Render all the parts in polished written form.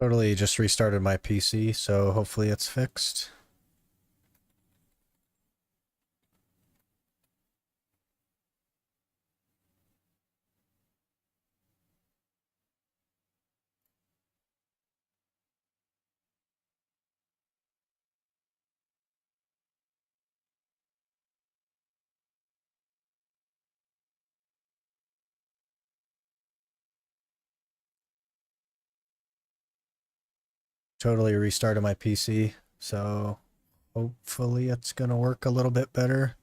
Totally just restarted my PC, so hopefully it's fixed. Totally restarted my PC, so hopefully it's gonna work a little bit better.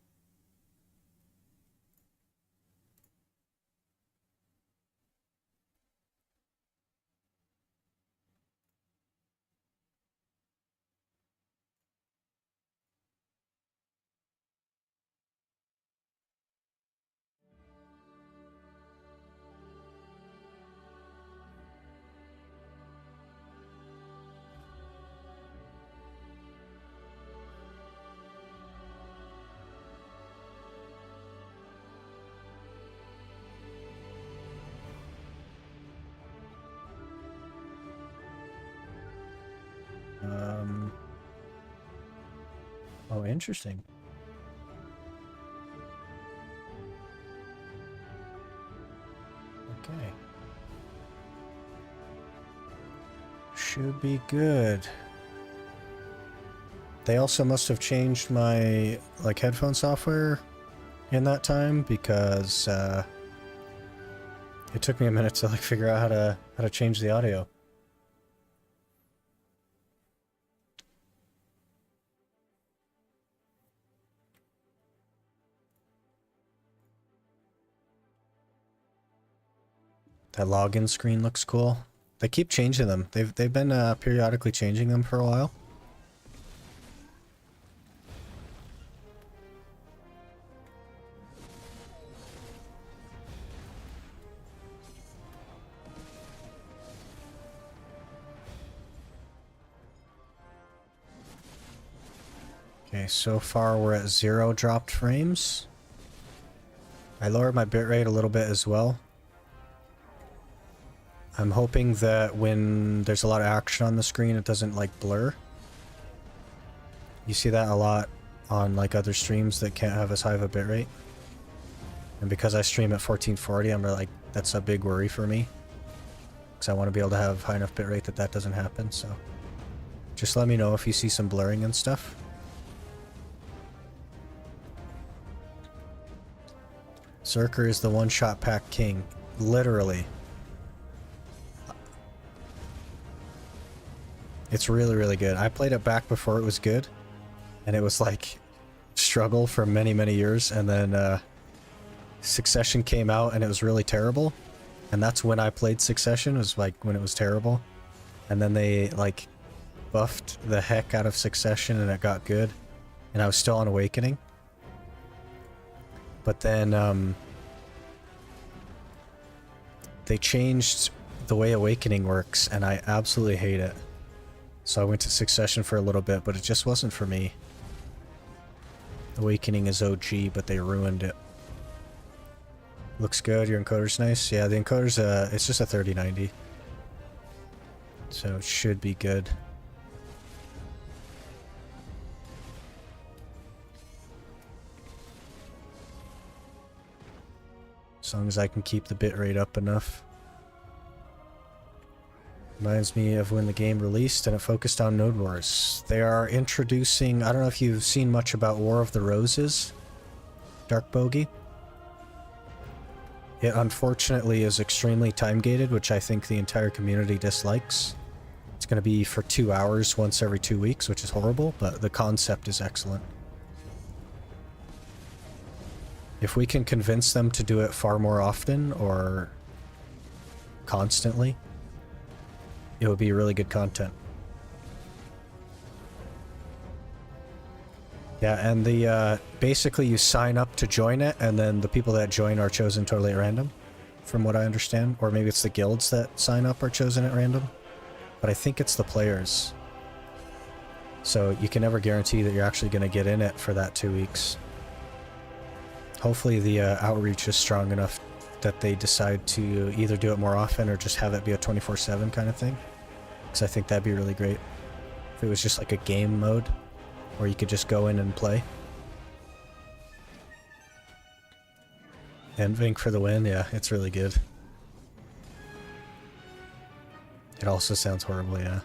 Oh, interesting. Okay. Should be good. They also must have changed my, like, headphone software in that time because, it took me a minute to, like, figure out how to change the audio. That login screen looks cool. They keep changing them. They've been periodically changing them for a while. Okay, so far we're at 0 dropped frames. I lowered my bitrate a little bit as well. I'm hoping that when there's a lot of action on the screen, it doesn't, like, blur. You see that a lot on, like, other streams that can't have as high of a bitrate. And because I stream at 1440, I'm like, that's a big worry for me. Because I want to be able to have high enough bitrate that that doesn't happen, so... Just let me know if you see some blurring and stuff. Zerker is the one-shot pack king. Literally. It's really, really good. I played it back before it was good. And it was like... struggle for many, many years. And then, Succession came out and it was really terrible. And that's when I played Succession, was like when it was terrible. And then they, like, buffed the heck out of Succession and it got good. And I was still on Awakening. But then, they changed the way Awakening works, and I absolutely hate it. So I went to Succession for a little bit, but it just wasn't for me. Awakening is OG, but they ruined it. Looks good, your encoder's nice. Yeah, the encoder's, it's just a 3090. So it should be good. As long as I can keep the bitrate up enough. Reminds me of when the game released and it focused on Node Wars. They are introducing... I don't know if you've seen much about War of the Roses. Dark Bogey. It unfortunately is extremely time-gated, which I think the entire community dislikes. It's going to be for 2 hours once every 2 weeks, which is horrible, but the concept is excellent. If we can convince them to do it far more often, or constantly, it would be really good content. Yeah, and the, basically you sign up to join it, and then the people that join are chosen totally at random, from what I understand. Or maybe it's the guilds that sign up are chosen at random. But I think it's the players. So you can never guarantee that you're actually going to get in it for that 2 weeks. Hopefully the outreach is strong enough that they decide to either do it more often or just have it be a 24/7 kind of thing. Because I think that'd be really great. If it was just like a game mode where you could just go in and play. And Vink for the win, yeah, it's really good. It also sounds horrible, yeah.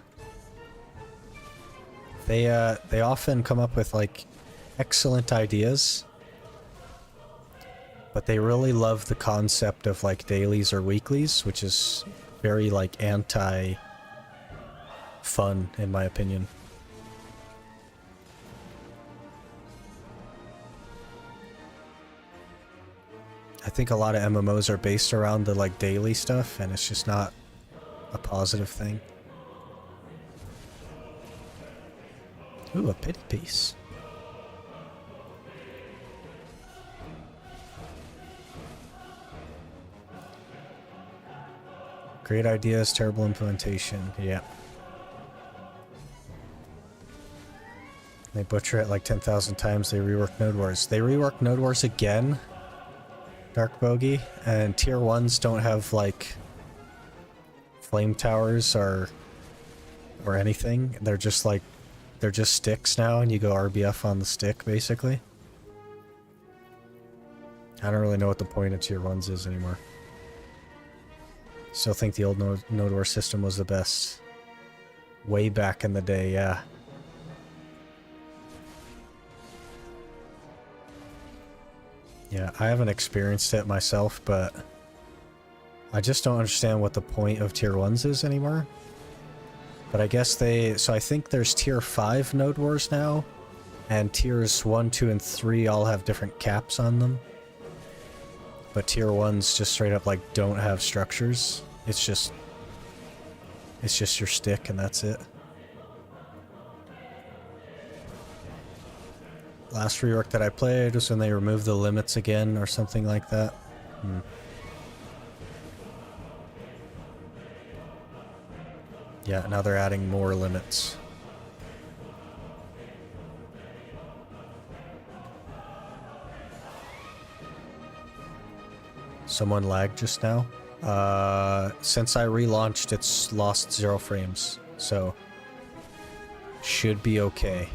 They often come up with like excellent ideas, but they really love the concept of like dailies or weeklies, which is very like anti-fun in my opinion. I think a lot of MMOs are based around the like daily stuff, and it's just not a positive thing. Ooh, a pity piece. Great ideas, terrible implementation. Yeah. They butcher it like 10,000 times. They rework Node Wars. They rework Node Wars again, Dark Bogey, and tier 1s don't have like flame towers or anything. They're just like, they're just sticks now, and you go RBF on the stick basically. I don't really know what the point of tier 1s is anymore. Still think the old Node Wars system was the best. Way back in the day, yeah. Yeah, I haven't experienced it myself, but I just don't understand what the point of tier 1s is anymore. But I guess so I think there's tier 5 Node Wars now, and tiers 1, 2, and 3 all have different caps on them. But tier 1s just straight up like don't have structures. It's just your stick and that's it. Last rework that I played was when they removed the limits again or something like that. Yeah, now they're adding more limits. Someone lagged just now. Since I relaunched, it's lost 0 frames, so should be okay.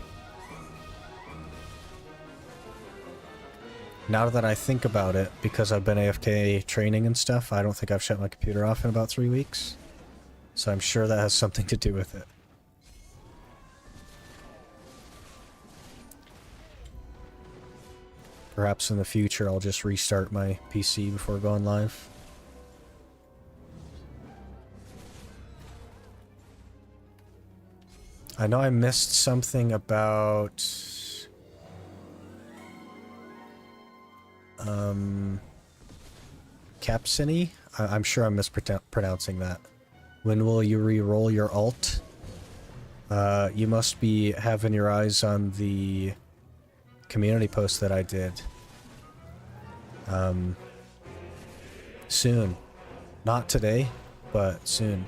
Now that I think about it, because I've been AFK training and stuff, I don't think I've shut my computer off in about 3 weeks. So I'm sure that has something to do with it. Perhaps in the future I'll just restart my PC before going live. I know I missed something about... Capsini? I'm sure I'm mispronouncing that. When will you re-roll your alt? You must be having your eyes on the community post that I did. Soon. Not today, but soon.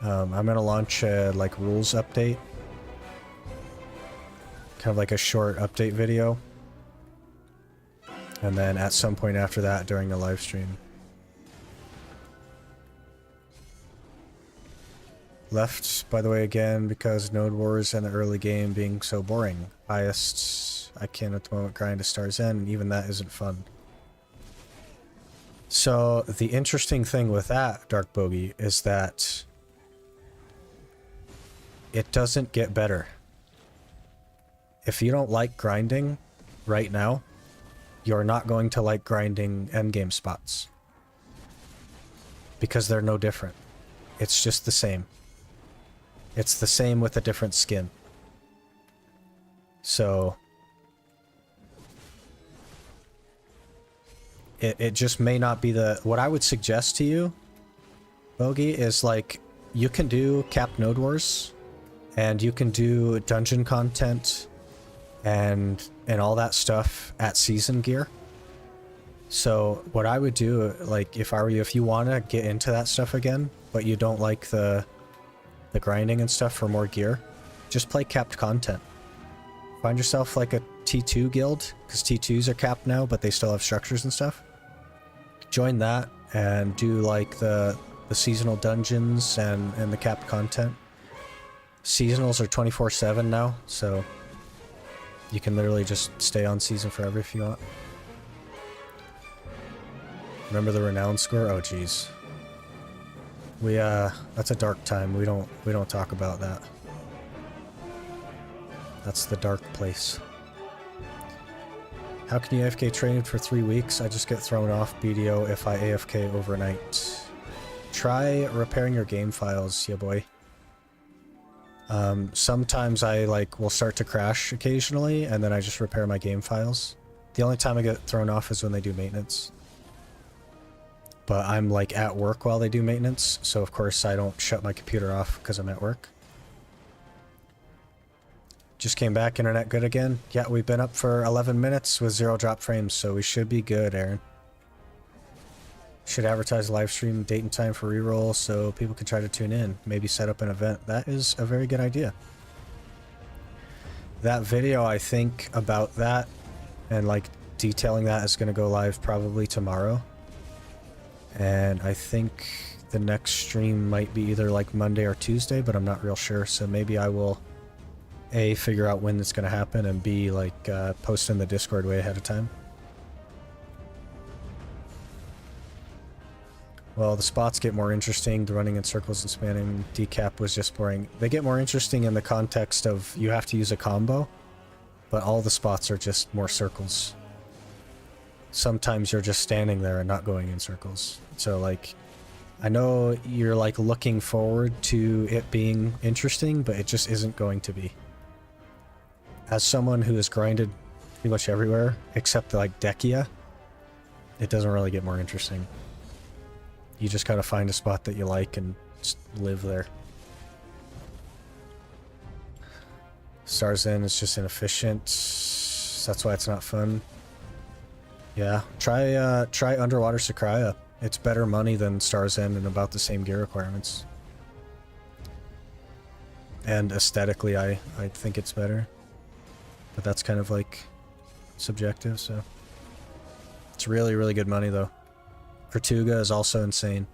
I'm gonna launch a like rules update. Kind of like a short update video. And then at some point after that during a live stream. Left, by the way, again, because Node Wars and the early game being so boring. Highest I can at the moment grind to Star's End, and even that isn't fun. So, the interesting thing with that, Dark Bogey, is that it doesn't get better. If you don't like grinding right now, you're not going to like grinding endgame spots. Because they're no different. It's just the same. It's the same with a different skin. So... It just may not be the... What I would suggest to you, Bogey, is like, you can do capped Node Wars, and you can do dungeon content, and all that stuff at season gear. So what I would do, like, if I were you, if you want to get into that stuff again, but you don't like the grinding and stuff for more gear, just play capped content. Find yourself like a T2 guild, because T2s are capped now, but they still have structures and stuff. Join that, and do like the seasonal dungeons and the capped content. Seasonals are 24/7 now, so you can literally just stay on season forever if you want. Remember the renown score? Oh jeez. We that's a dark time. We don't talk about that. That's the dark place. How can you AFK train for 3 weeks? I just get thrown off BDO if I AFK overnight. Try repairing your game files, yeah boy. Sometimes I will start to crash occasionally, and then I just repair my game files. The only time I get thrown off is when they do maintenance. But I'm like at work while they do maintenance, so of course I don't shut my computer off because I'm at work. Just came back, internet good again? Yeah, we've been up for 11 minutes with 0 drop frames, so we should be good, Aaron. Should advertise live stream date and time for reroll so people can try to tune in. Maybe set up an event. That is a very good idea. That video, I think, about that and like detailing that is going to go live probably tomorrow. And I think the next stream might be either like Monday or Tuesday, but I'm not real sure. So maybe I will A, figure out when it's going to happen, and B, like post in the Discord way ahead of time. Well, the spots get more interesting. The running in circles and spanning decap was just boring. They get more interesting in the context of you have to use a combo, but all the spots are just more circles. Sometimes you're just standing there and not going in circles. So like, I know you're like looking forward to it being interesting, but it just isn't going to be. As someone who has grinded pretty much everywhere, except like Dekia, it doesn't really get more interesting. You just gotta find a spot that you like and just live there. Stars in is just inefficient. That's why it's not fun. Yeah, try Underwater Sakraya. It's better money than Stars End and about the same gear requirements. And aesthetically, I think it's better. But that's kind of like subjective, so. It's really, really good money though. Tortuga is also insane.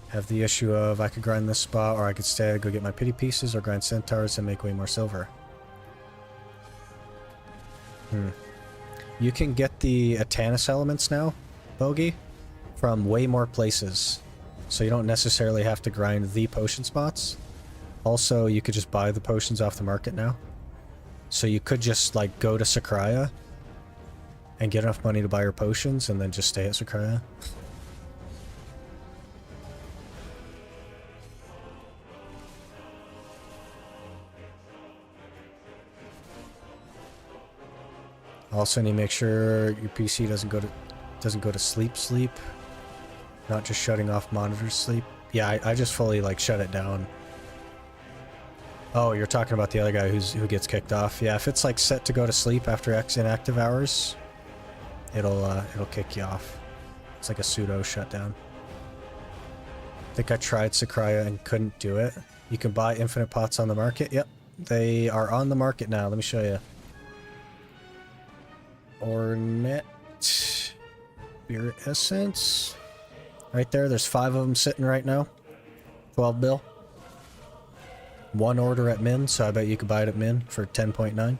Have the issue of I could grind this spot, or I could stay, go get my pity pieces, or grind centaurs and make way more silver. You can get the Atanus elements now, Bogey, from way more places. So you don't necessarily have to grind the potion spots. Also, you could just buy the potions off the market now. So you could just like go to Sakraya and get enough money to buy your potions and then just stay at Sakraya. Also need to make sure your PC doesn't go to sleep. Not just shutting off monitors sleep. Yeah, I just fully like shut it down. Oh, you're talking about the other guy who gets kicked off. Yeah, if it's like set to go to sleep after X inactive hours, it'll kick you off. It's like a pseudo shutdown. I think I tried Sakraya and couldn't do it. You can buy infinite pots on the market. Yep, they are on the market now. Let me show you. Ornette Spirit Essence. Right there, there's 5 of them sitting right now. 12 bill. 1 order at Min, so I bet you could buy it at Min for 10.9.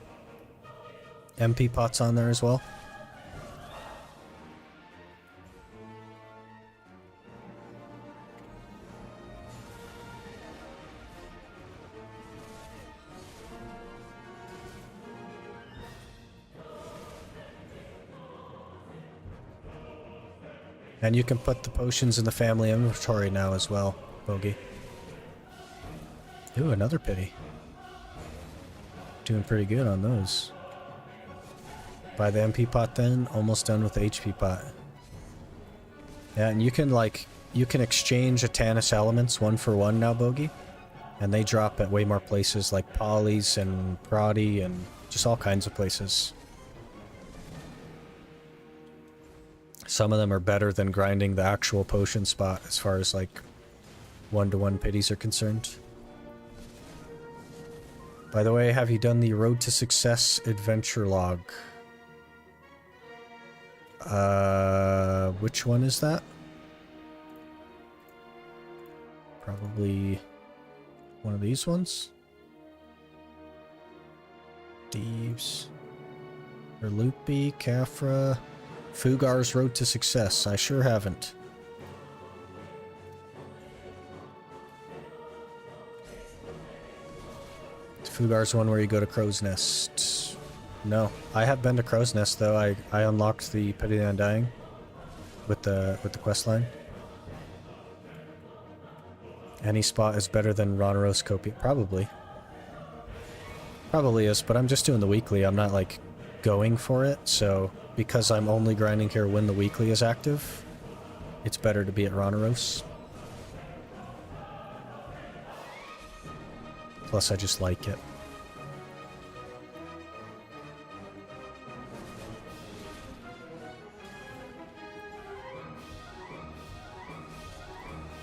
MP pots on there as well. And you can put the potions in the family inventory now as well, Bogey. Ooh, another pity. Doing pretty good on those. Buy the MP pot then, almost done with the HP pot. Yeah, and you can exchange Atanus elements 1 for 1 now, Bogey. And they drop at way more places like Polly's and Prodi and just all kinds of places. Some of them are better than grinding the actual potion spot as far as like 1-to-1 pities are concerned. By the way, have you done the Road to Success adventure log? Which one is that? Probably one of these ones. Deeves. Or Loopy, Kafra. Fugar's Road to Success. I sure haven't. Fugar's one where you go to Crow's Nest. No, I have been to Crow's Nest though. I unlocked the Pity the Undying with the quest line. Any spot is better than Ronaros Copia. Probably. Probably is, but I'm just doing the weekly. I'm not like going for it, so because I'm only grinding here when the weekly is active, it's better to be at Ronaros. Plus, I just like it.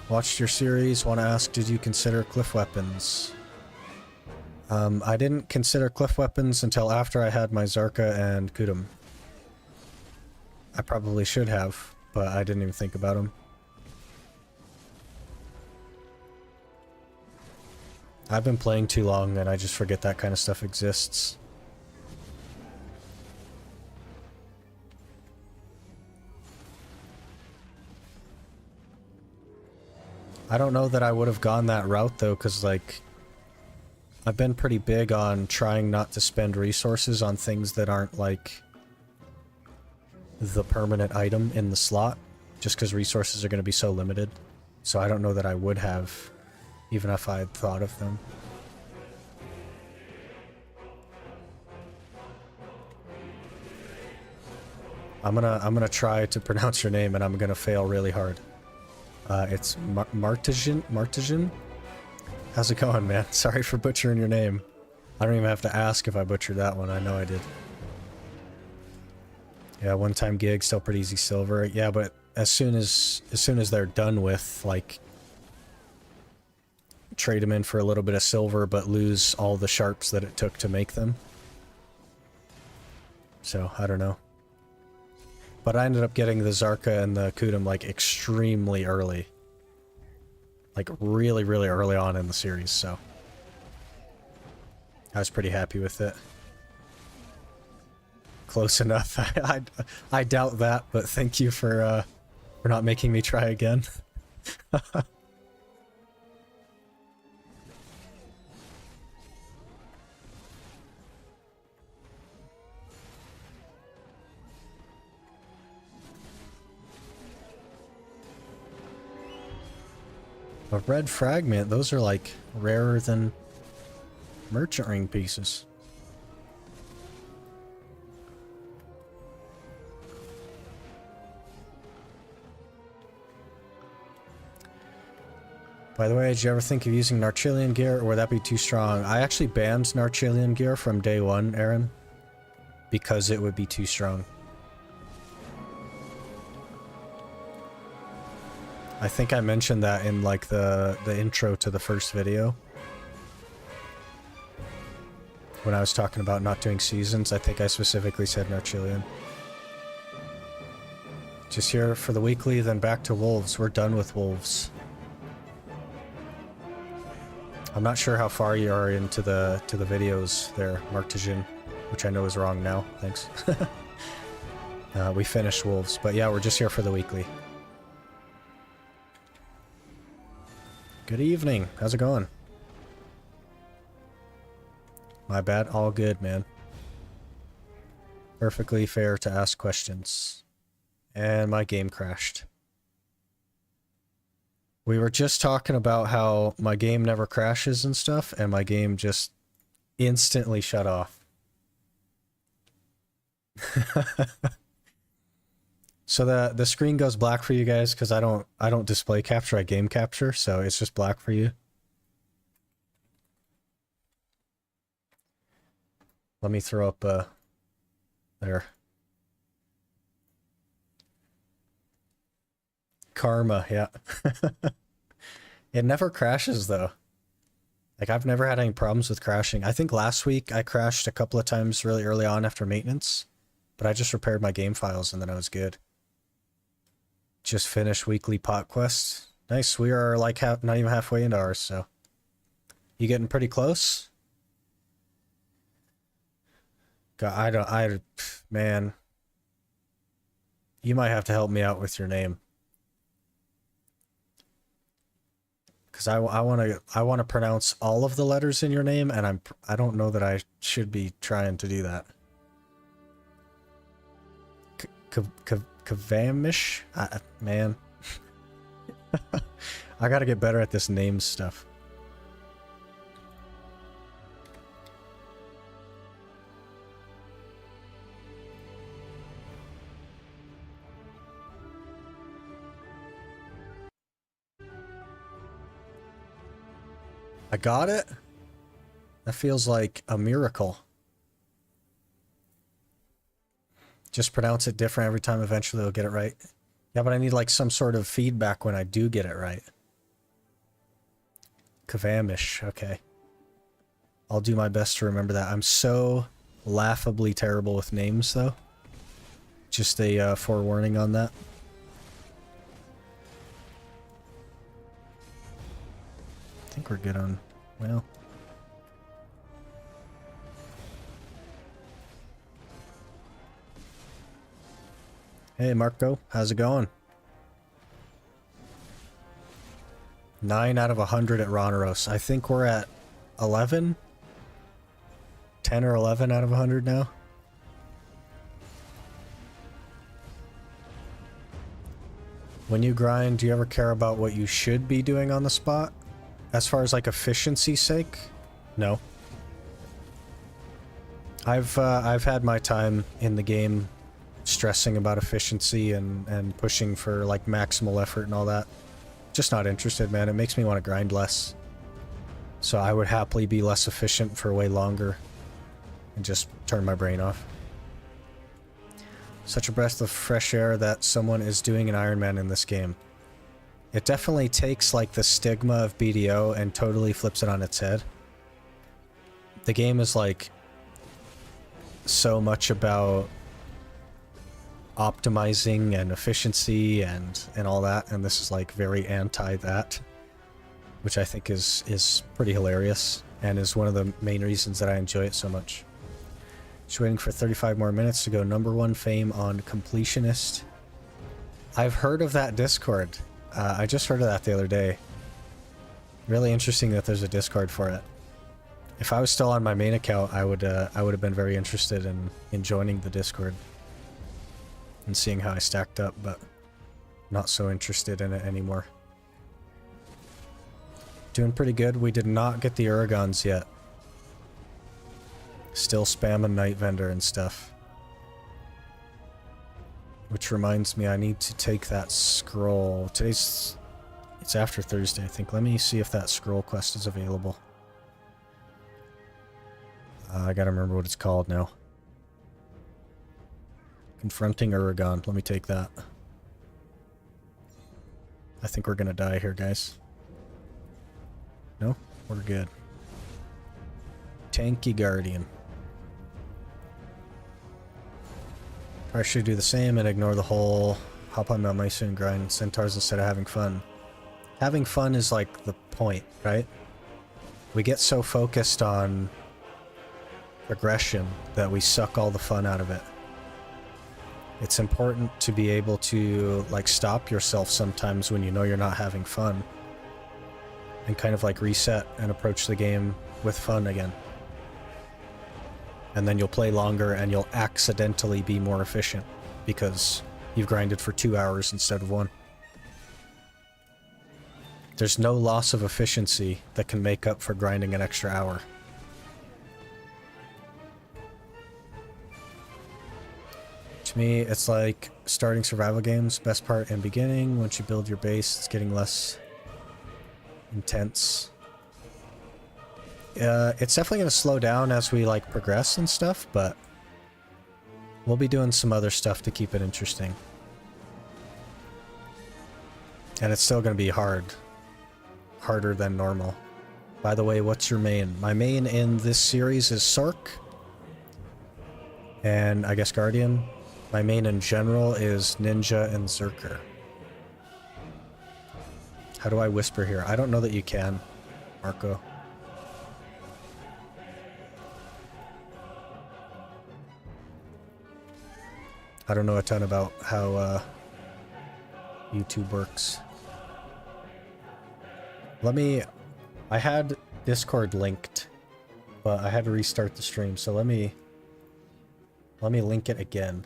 Watched your series. Want to ask, did you consider cliff weapons? I didn't consider cliff weapons until after I had my Zarka and Kudum. I probably should have, but I didn't even think about them. I've been playing too long and I just forget that kind of stuff exists. I don't know that I would have gone that route though, because like I've been pretty big on trying not to spend resources on things that aren't like the permanent item in the slot, just because resources are going to be so limited. So I don't know that I would have, even if I had thought of them. I'm gonna try to pronounce your name and I'm gonna fail really hard. It's Martijan? How's it going, man? Sorry for butchering your name. I don't even have to ask if I butchered that one. I know I did. Yeah, one-time gig, still pretty easy silver. Yeah, but as soon as they're done with, like, trade them in for a little bit of silver, but lose all the sharps that it took to make them. So, I don't know. But I ended up getting the Zarka and the Kudum, like, extremely early. Like, really, really early on in the series, so I was pretty happy with it. Close enough. I doubt that, but thank you for not making me try again. A red fragment, those are like rarer than merchant ring pieces. By the way, did you ever think of using Narchilian gear, or would that be too strong? I actually banned Narchilian gear from day one, Aaron, because it would be too strong. I think I mentioned that in like the intro to the first video. When I was talking about not doing seasons, I think I specifically said Narchilian. Just here for the weekly, then back to Wolves. We're done with Wolves. I'm not sure how far you are into the videos there, Martijan, which I know is wrong now. Thanks. We finished Wolves, but yeah, we're just here for the weekly. Good evening. How's it going? My bad. All good, man. Perfectly fair to ask questions. And my game crashed. We were just talking about how my game never crashes and stuff, and my game just instantly shut off. So the screen goes black for you guys because I don't display capture, I game capture, so it's just black for you. Let me throw up there. Karma, yeah. It never crashes though. Like I've never had any problems with crashing. I think last week I crashed a couple of times really early on after maintenance. But I just repaired my game files and then I was good. Just finished weekly pot quests. Nice, we are like not even halfway into ours, so. You getting pretty close? God, man. You might have to help me out with your name. Because I want to pronounce all of the letters in your name, and I don't know that I should be trying to do that. Kavamish? Man. I gotta get better at this name stuff. I got it? That feels like a miracle. Just pronounce it different every time, eventually they'll get it right. Yeah, but I need like some sort of feedback when I do get it right. Kavamish, okay. I'll do my best to remember that. I'm so laughably terrible with names, though. Just a forewarning on that. I think we're good on... well... Hey, Marco. How's it going? 9 out of 100 at Roneros. I think we're at 11? 10 or 11 out of 100 now? When you grind, do you ever care about what you should be doing on the spot? As far as like efficiency's sake? No. I've had my time in the game stressing about efficiency and pushing for like maximal effort and all that. Just not interested, man. It makes me want to grind less. So I would happily be less efficient for way longer and just turn my brain off. Such a breath of fresh air that someone is doing an Ironman in this game. It definitely takes like the stigma of BDO and totally flips it on its head. The game is like so much about optimizing and efficiency and all that, and this is like very anti that, which I think is pretty hilarious and is one of the main reasons that I enjoy it so much. Just waiting for 35 more minutes to go #1 fame on Completionist. I've heard of that Discord. I just heard of that the other day. Really interesting that there's a Discord for it. If I was still on my main account, I would have been very interested in joining the Discord and seeing how I stacked up, but not so interested in it anymore. Doing pretty good. We did not get the Uragons yet. Still spamming Night Vendor and stuff. Which reminds me, I need to take that scroll. It's after Thursday, I think. Let me see if that scroll quest is available. I gotta remember what it's called now. Confronting Uragon. Let me take that. I think we're gonna die here, guys. No? We're good. Tanky Guardian. I should do the same and ignore the whole hop on Mount Mason and grind centaurs instead of having fun. Having fun is like the point, right? We get so focused on progression that we suck all the fun out of it. It's important to be able to like stop yourself sometimes when you know you're not having fun and kind of like reset and approach the game with fun again. And then you'll play longer and you'll accidentally be more efficient because you've grinded for 2 hours instead of 1. There's no loss of efficiency that can make up for grinding an extra hour. To me, it's like starting survival games. Best part in beginning, once you build your base, it's getting less intense. It's definitely going to slow down as we like progress and stuff, but we'll be doing some other stuff to keep it interesting. And it's still going to be hard. Harder than normal. By the way, what's your main? My main in this series is Sork. and I guess Guardian. My main in general is Ninja and Zerker. How do I whisper here? I don't know that you can, Marco. I don't know a ton about how YouTube works. I had Discord linked, but I had to restart the stream, so let me link it again.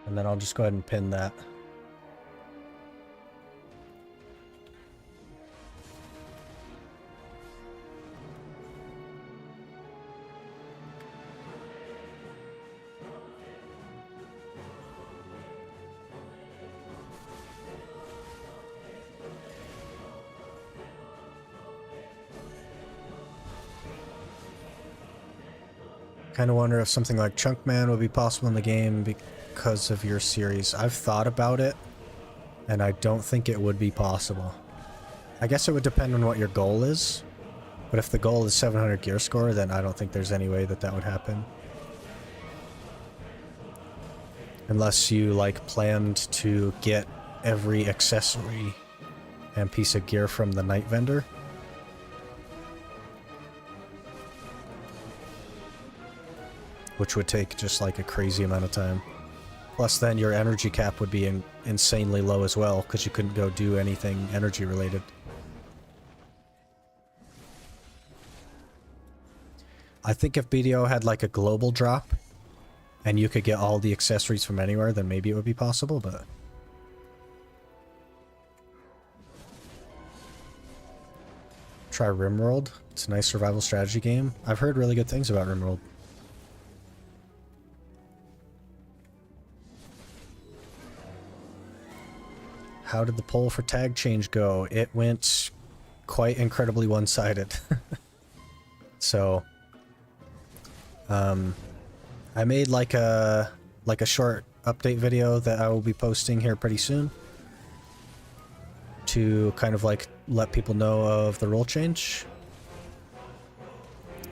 And then I'll just go ahead and pin that. Kind of wonder if something like Chunkman would be possible in the game because of your series. I've thought about it, and I don't think it would be possible. I guess it would depend on what your goal is, but if the goal is 700 gear score, then I don't think there's any way that that would happen. Unless you, like, planned to get every accessory and piece of gear from the night vendor. Which would take just like a crazy amount of time. Plus then your energy cap would be insanely low as well, because you couldn't go do anything energy related. I think if BDO had like a global drop, and you could get all the accessories from anywhere, then maybe it would be possible, but... Try RimWorld. It's a nice survival strategy game. I've heard really good things about RimWorld. How did the poll for tag change go? It went quite incredibly one-sided. So, I made like a short update video that I will be posting here pretty soon to kind of like let people know of the rule change.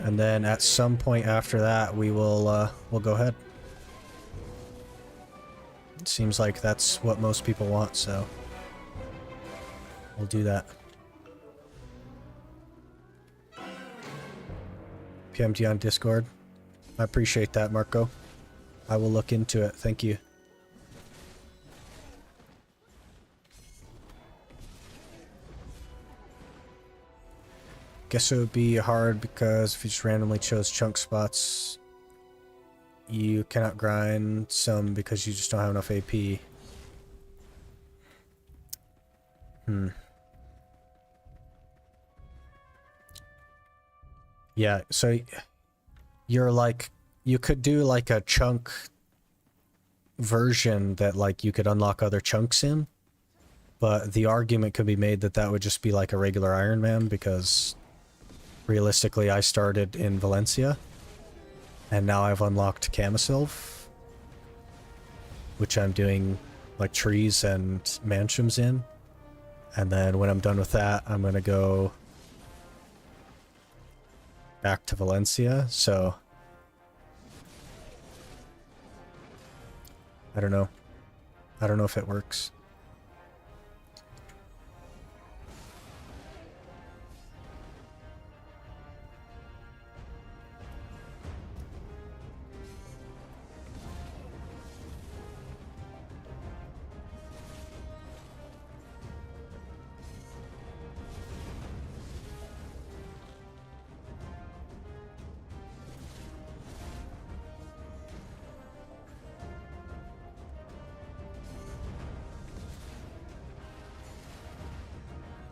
And then at some point after that, we'll go ahead. It seems like that's what most people want, so we'll do that. PMT on Discord. I appreciate that, Marco. I will look into it. Thank you. Guess it would be hard because if you just randomly chose chunk spots, you cannot grind some because you just don't have enough AP. Yeah, so you're like, you could do like a chunk version that like you could unlock other chunks in, but the argument could be made that that would just be like a regular Ironman because realistically I started in Valencia and now I've unlocked Camisilv, which I'm doing like trees and mansions in, and then when I'm done with that I'm gonna go back to Valencia, so I don't know. I don't know if it works.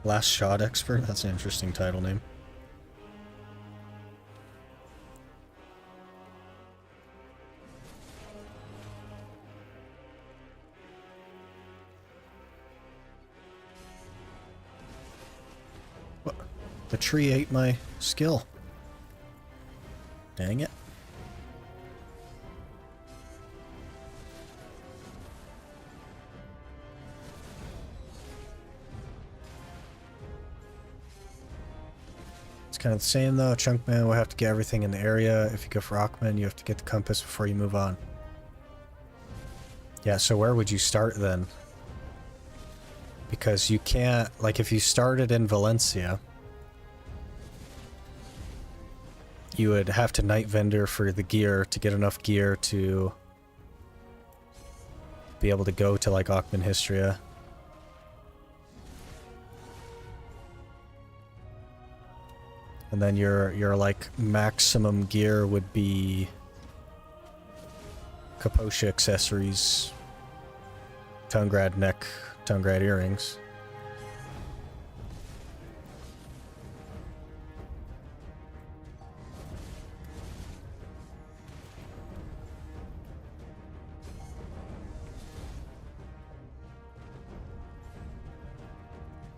Last Shot Expert? That's an interesting title name. What? The tree ate my skill. Dang it. kind of the same though. Chunkman will have to get everything in the area. If you go for Ackman, you have to get the compass before you move on. Yeah, so where would you start then? Because you can't, like if you started in Valencia, you would have to night vendor for the gear to get enough gear to be able to go to like Ackman Histria. And then your like maximum gear would be Kaposha accessories, Tungrad neck, Tungrad earrings.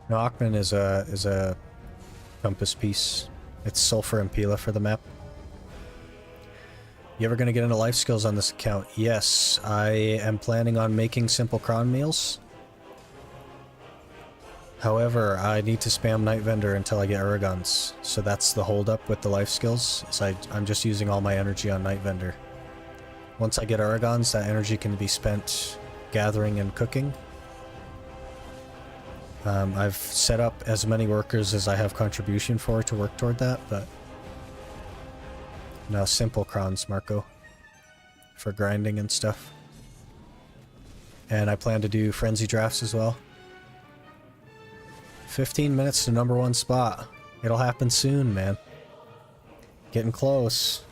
No, Ackman is a compass piece. It's Sulfur and Pila for the map. You ever gonna get into life skills on this account? Yes, I am planning on making simple cron meals. However, I need to spam Night Vendor until I get Uragons, so that's the holdup with the life skills, is I'm just using all my energy on Night Vendor. Once I get Uragons, that energy can be spent gathering and cooking. I've set up as many workers as I have contribution for to work toward that, but no, simple crons, Marco, for grinding and stuff. And I plan to do frenzy drafts as well. 15 minutes to #1 spot. It'll happen soon, man. Getting close.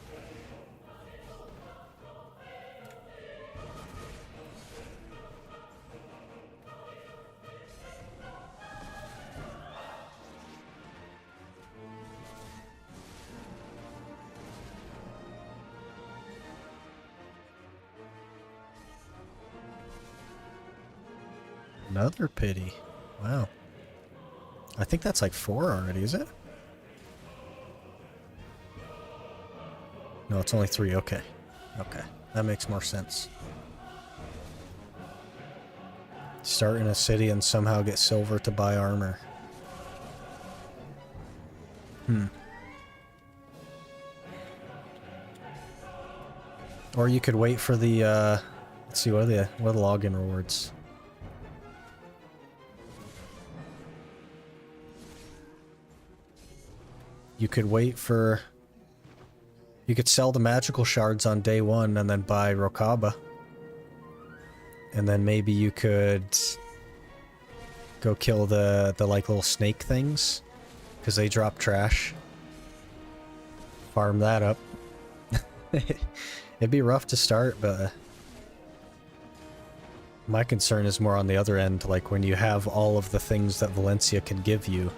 Another pity. Wow. I think that's like 4 already, is it? No, it's only 3. Okay. Okay. That makes more sense. Start in a city and somehow get silver to buy armor. Or you could wait for the, let's see, what are the login rewards? You could wait for... You could sell the magical shards on day 1 and then buy Rokaba. And then maybe you could go kill the like little snake things, because they drop trash. Farm that up. It'd be rough to start, but my concern is more on the other end, like when you have all of the things that Valencia can give you.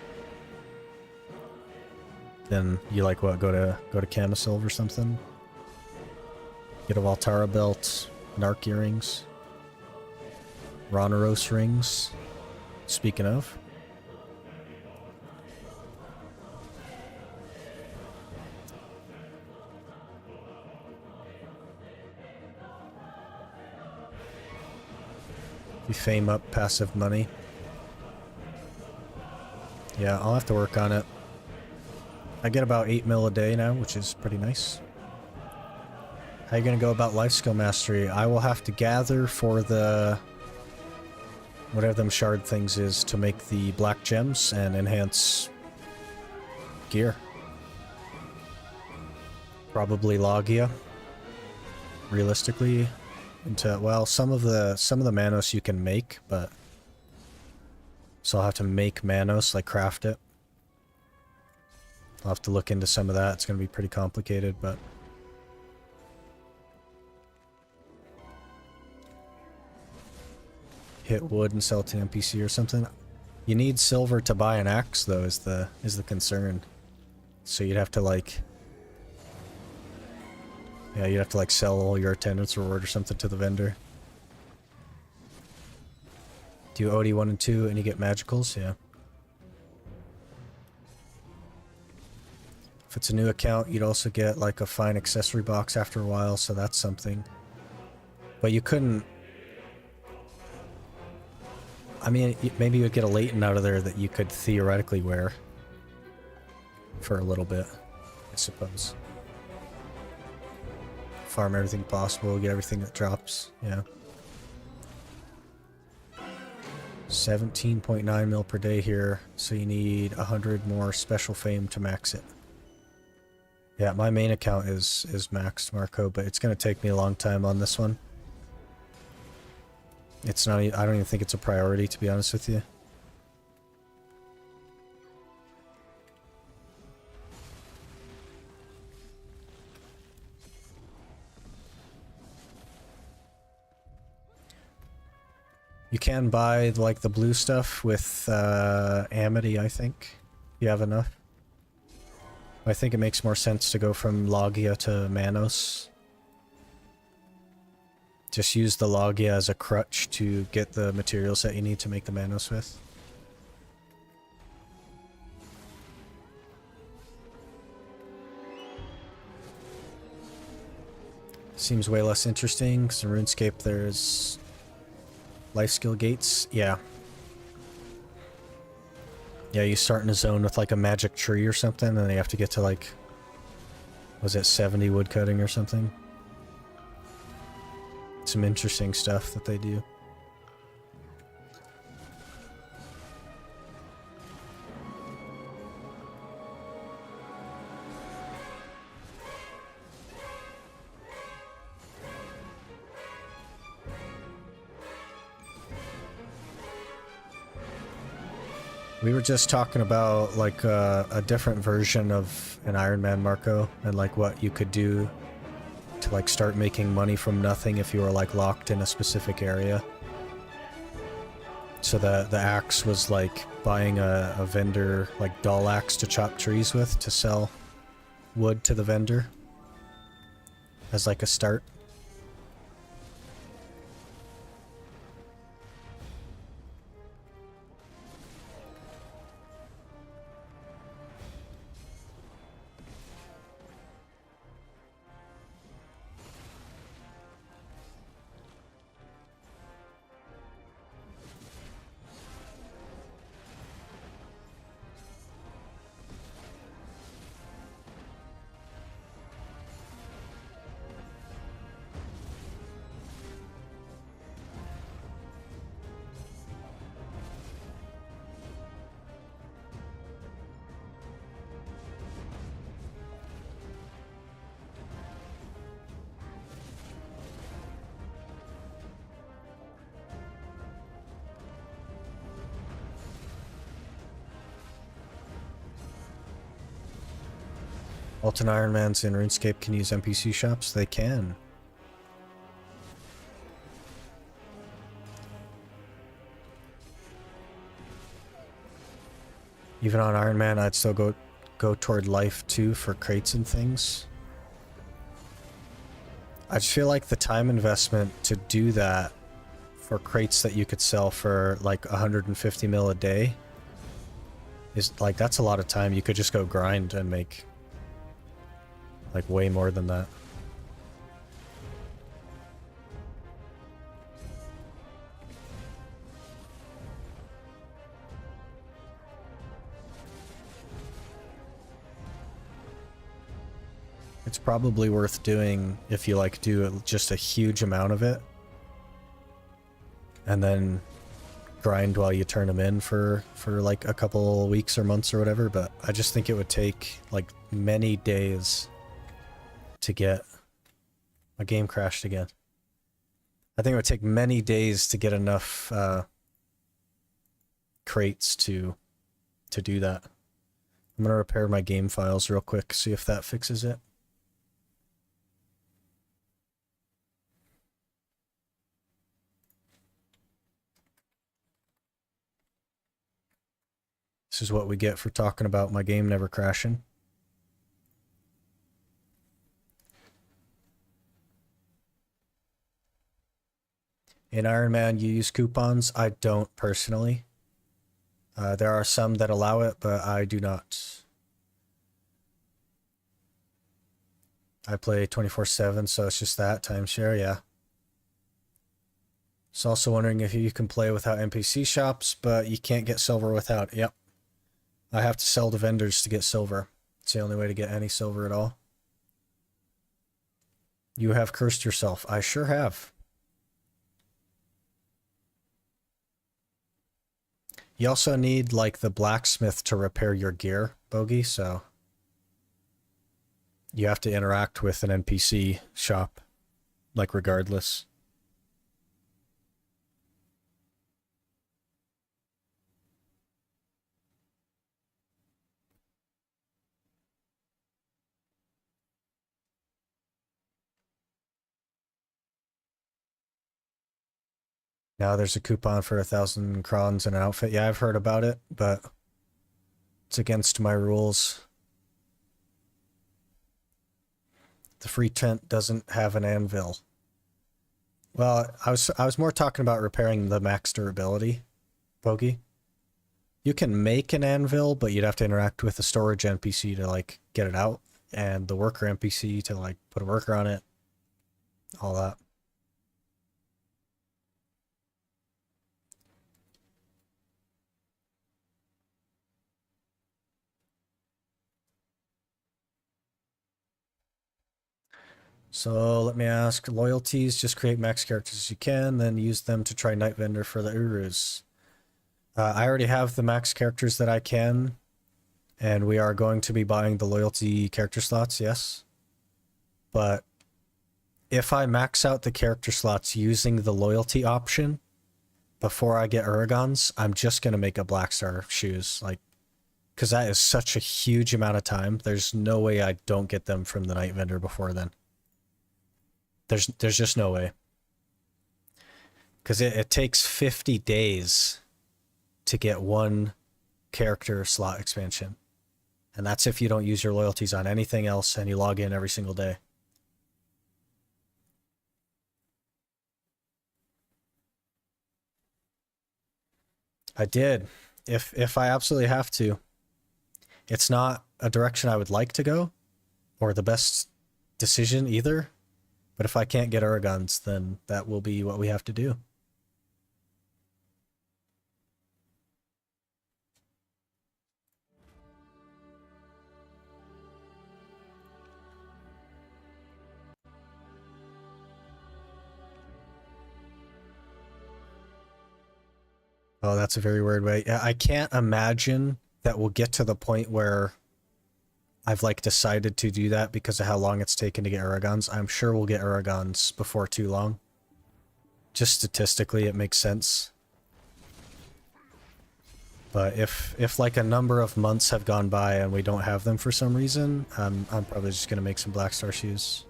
Then you like what, go to Camisilve or something? Get a Valtara belt, Narc earrings, Ronaros rings. Speaking of. You fame up passive money. Yeah, I'll have to work on it. I get about 8 mil a day now, which is pretty nice. How you gonna go about life skill mastery? I will have to gather for the... whatever them shard things is to make the black gems and enhance gear. Probably Logia. Realistically. Into, well, some of the Manos you can make, but... So I'll have to make Manos, like craft it. I'll have to look into some of that. It's going to be pretty complicated, but... Hit wood and sell to an NPC or something. You need silver to buy an axe, though, is the concern. So you'd have to, like... Yeah, you'd have to, like, sell all your attendance reward or something to the vendor. Do OD 1 and 2 and you get magicals? Yeah. If it's a new account, you'd also get like a fine accessory box after a while, so that's something. But you couldn't... I mean, maybe you would get a Leighton out of there that you could theoretically wear. for a little bit, I suppose. Farm everything possible, get everything that drops, yeah. 17.9 mil per day here, so you need 100 more special fame to max it. Yeah, my main account is maxed, Marco, but it's gonna take me a long time on this one. It's not, I don't even think it's a priority, to be honest with you. You can buy, like, the blue stuff with Amity, I think. You have enough. I think it makes more sense to go from Logia to Manos. Just use the Logia as a crutch to get the materials that you need to make the Manos with. Seems way less interesting, because in RuneScape there's life skill gates. Yeah. Yeah, you start in a zone with like a magic tree or something, and then you have to get to like, was it 70 woodcutting or something? Some interesting stuff that they do. We were just talking about like a different version of an Ironman, Marco, and like what you could do to like start making money from nothing if you were like locked in a specific area. So the axe was like buying a vendor like dull axe to chop trees with to sell wood to the vendor as like a start. Alton Ironmans in RuneScape can use NPC shops? They can. Even on Ironman, I'd still go toward life too for crates and things. I just feel like the time investment to do that for crates that you could sell for like 150 mil a day is like, that's a lot of time. You could just go grind and make like way more than that. It's probably worth doing if you like do just a huge amount of it and then grind while you turn them in for like a couple weeks or months or whatever, but I just think it would take like many days to get a game crashed again. I think it would take many days to get enough crates to do that. I'm gonna repair my game files real quick, see if that fixes it. This is what we get for talking about my game never crashing. In Ironman, you use coupons. I don't personally. There are some that allow it, but I do not. I play 24/7, so it's just that timeshare, yeah. It's also wondering if you can play without NPC shops, but you can't get silver without. Yep. I have to sell to vendors to get silver. It's the only way to get any silver at all. You have cursed yourself. I sure have. You also need, like, the blacksmith to repair your gear, Bogey, so you have to interact with an NPC shop, like, regardless. Now there's a coupon for 1,000 crons and an outfit. Yeah, I've heard about it, but it's against my rules. The free tent doesn't have an anvil. Well, I was more talking about repairing the max durability, Bogey. You can make an anvil, but you'd have to interact with the storage NPC to, like, get it out, and the worker NPC to, like, put a worker on it. All that. So let me ask, loyalties, just create max characters as you can, then use them to try Night Vendor for the Urus. I already have the max characters that I can, and we are going to be buying the loyalty character slots, yes. But if I max out the character slots using the loyalty option before I get Uragons, I'm just going to make a Blackstar shoes, like, because that is such a huge amount of time. There's no way I don't get them from the Night Vendor before then. There's just no way. Because it takes 50 days to get one character slot expansion. And that's if you don't use your loyalties on anything else and you log in every single day. I did. If I absolutely have to. It's not a direction I would like to go, or the best decision either. But if I can't get Uragons, then that will be what we have to do. Oh, that's a very weird way. I can't imagine that we'll get to the point where I've, like, decided to do that because of how long it's taken to get Uragons. I'm sure we'll get Uragons before too long. Just statistically, it makes sense. But if like a number of months have gone by and we don't have them for some reason, I'm probably just gonna make some Blackstar shoes.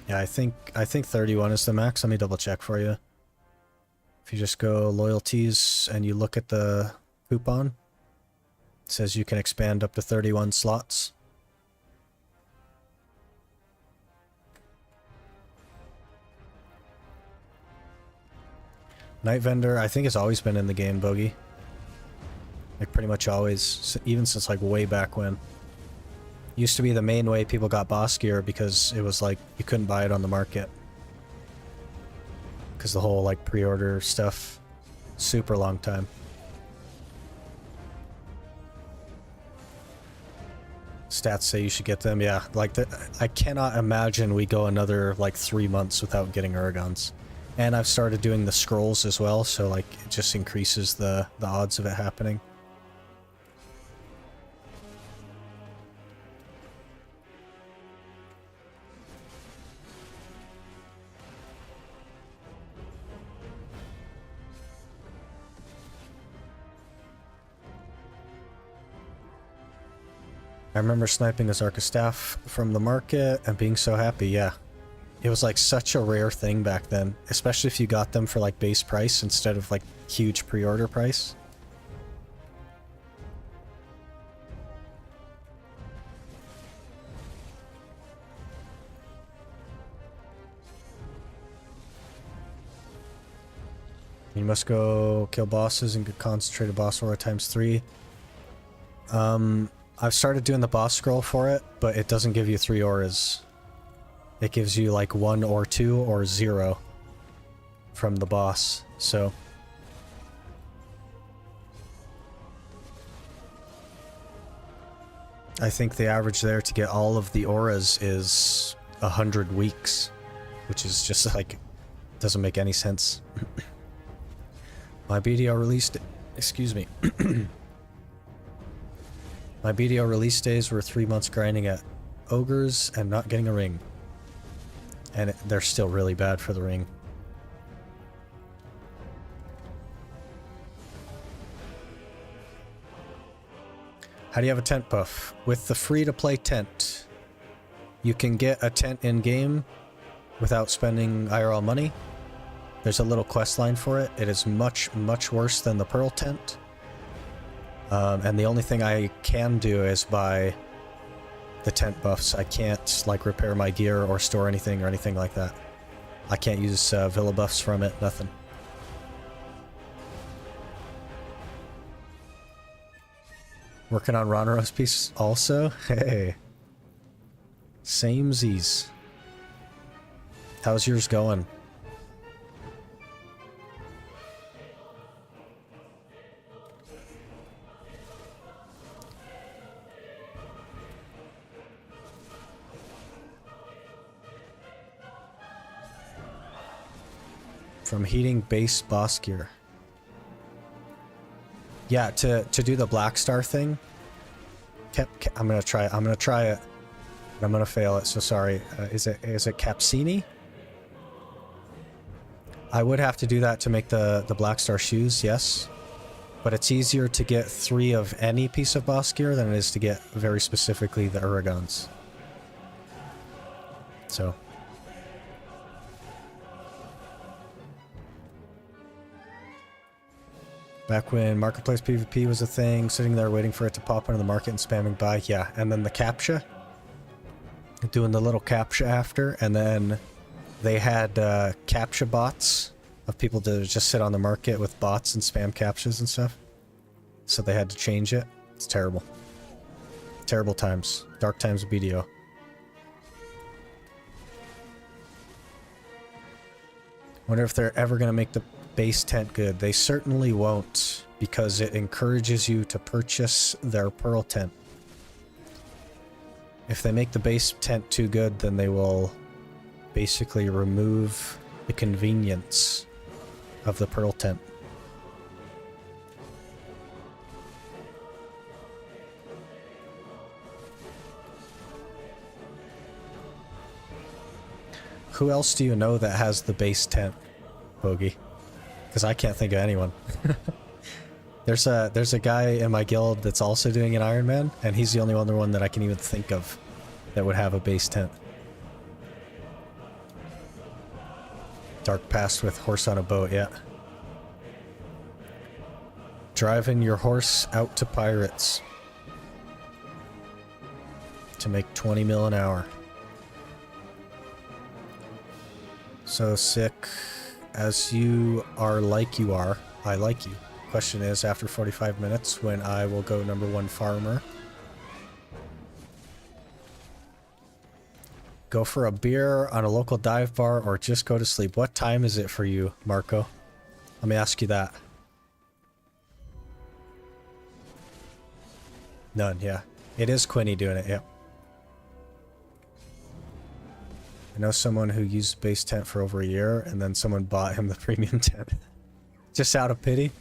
Yeah, I think 31 is the max. Let me double check for you. If you just go loyalties and you look at the coupon, it says you can expand up to 31 slots. Night Vendor, I think, has always been in the game, Bogey. Like, pretty much always, even since, like, way back when. Used to be the main way people got boss gear because it was, like, you couldn't buy it on the market. Because the whole, like, pre-order stuff. Super long time. Stats say you should get them, yeah. Like, I cannot imagine we go another, like, 3 months without getting Uragons. And I've started doing the scrolls as well, so, like, it just increases the odds of it happening. I remember sniping his Arca Staff from the market and being so happy, yeah. It was like such a rare thing back then, especially if you got them for like base price instead of like huge pre-order price. You must go kill bosses and get concentrated boss aura ×3. I've started doing the boss scroll for it, but it doesn't give you 3 auras. It gives you like 1 or 2 or 0 from the boss, so I think the average there to get all of the auras is 100 weeks, which is just like, doesn't make any sense. My BDO released, excuse me. My BDO release days were 3 months grinding at ogres and not getting a ring. And they're still really bad for the ring. How do you have a tent buff? With the free-to-play tent, you can get a tent in-game without spending IRL money. There's a little quest line for it. It is much, much worse than the Pearl tent. And the only thing I can do is buy the tent buffs. I can't, like, repair my gear or store anything or anything like that. I can't use Villa buffs from it, nothing. Working on Ronaro's piece also? Hey. Samesies. How's yours going? From heating base boss gear. Yeah, to do the Black Star thing. I'm gonna try it. But I'm gonna fail it. So sorry. Is it Capsini? I would have to do that to make the Black Star shoes. Yes, but it's easier to get 3 of any piece of boss gear than it is to get very specifically the Uragons. So. Back when Marketplace PvP was a thing, sitting there waiting for it to pop into the market and spamming buy, yeah. And then the CAPTCHA. Doing the little CAPTCHA after, and then they had CAPTCHA bots of people to just sit on the market with bots and spam CAPTCHAs and stuff. So they had to change it. It's terrible. Terrible times. Dark times of BDO. Wonder if they're ever going to make the base tent good. They certainly won't, because it encourages you to purchase their Pearl tent. If they make the base tent too good, then they will basically remove the convenience of the Pearl tent. Who else do you know that has the base tent, Bogey? Because I can't think of anyone. There's a guy in my guild that's also doing an Ironman, and he's the only other one that I can even think of that would have a base tent. Dark past with horse on a boat, yeah. Driving your horse out to pirates to make 20 mil an hour. So sick. As you are like you are, I like you. Question is, after 45 minutes, when I will go #1 farmer. Go for a beer on a local dive bar or just go to sleep. What time is it for you, Marco? Let me ask you that. None, yeah. It is Quinny doing it, yep. I know someone who used base tent for over a year, and then someone bought him the premium tent. Just out of pity.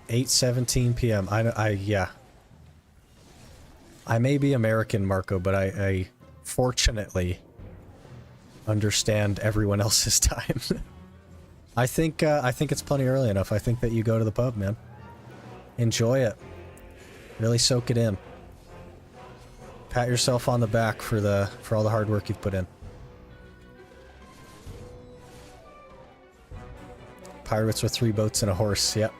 8:17 p.m. Yeah. I may be American, Marco, but I fortunately understand everyone else's time. I think it's plenty early enough. I think that you go to the pub, man. Enjoy it. Really soak it in. Pat yourself on the back for all the hard work you've put in. Pirates with 3 boats and a horse, yep.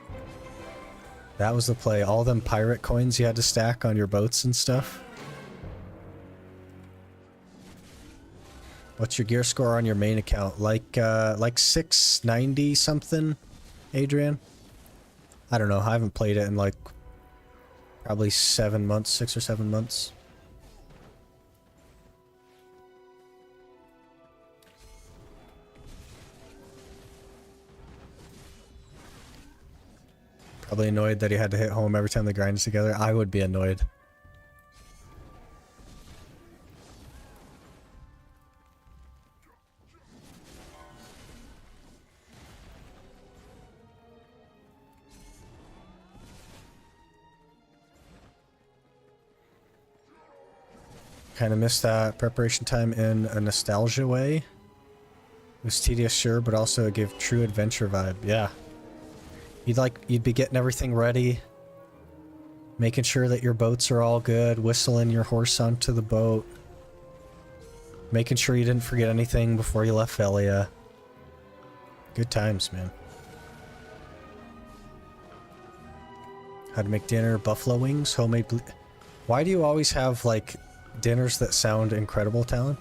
That was the play. All them pirate coins you had to stack on your boats and stuff. What's your gear score on your main account? Like 690 something, Adrian? I don't know. I haven't played it in like probably 7 months, 6 or 7 months. Probably annoyed that he had to hit home every time the grinds together. I would be annoyed. Kind of missed that preparation time in a nostalgia way. It was tedious, sure, but also it gave true adventure vibe. Yeah. You'd be getting everything ready, making sure that your boats are all good, whistling your horse onto the boat, making sure you didn't forget anything before you left Velia. Good times, man. How to make dinner, buffalo wings, homemade Why do you always have, like, dinners that sound incredible, Talon?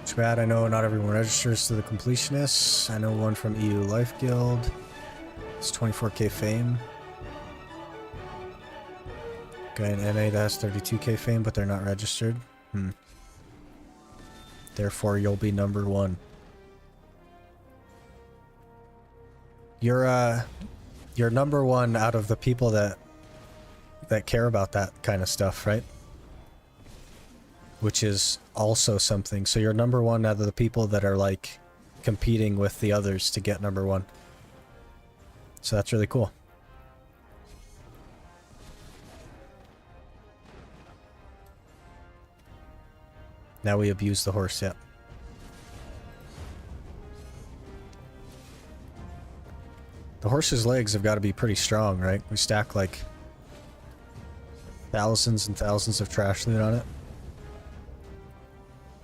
Too bad I know not everyone registers to the completionists. I know one from EU Life Guild. It's 24k fame. Guy in NA that has 32k fame, but they're not registered. Therefore, you'll be number one. You're number one out of the people that care about that kind of stuff, right? Which is also something. So you're number one out of the people that are like competing with the others to get number one. So that's really cool. Now we abuse the horse, yeah. The horse's legs have got to be pretty strong, right? We stack like thousands and thousands of trash loot on it.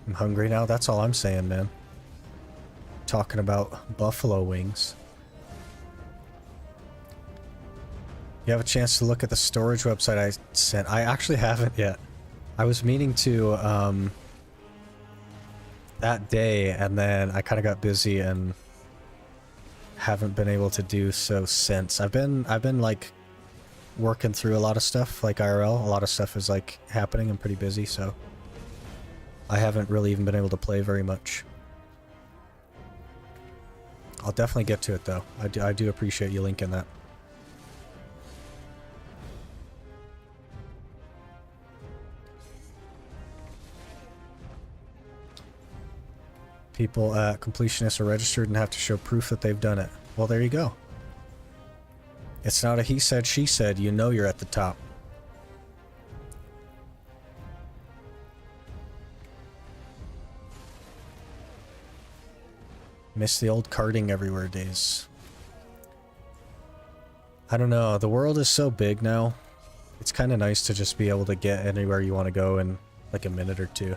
I'm hungry now, that's all I'm saying, man. Talking about buffalo wings. You have a chance to look at the storage website I sent. I actually haven't yet. I was meaning to that day, and then I kind of got busy and haven't been able to do so since. I've been like working through a lot of stuff, like IRL. A lot of stuff is like happening. I'm pretty busy, so I haven't really even been able to play very much. I'll definitely get to it though. I do appreciate you linking that. People at Completionists are registered and have to show proof that they've done it. Well, there you go. It's not a he said, she said. You know you're at the top. Miss the old karting everywhere days. I don't know. The world is so big now. It's kind of nice to just be able to get anywhere you want to go in like a minute or two.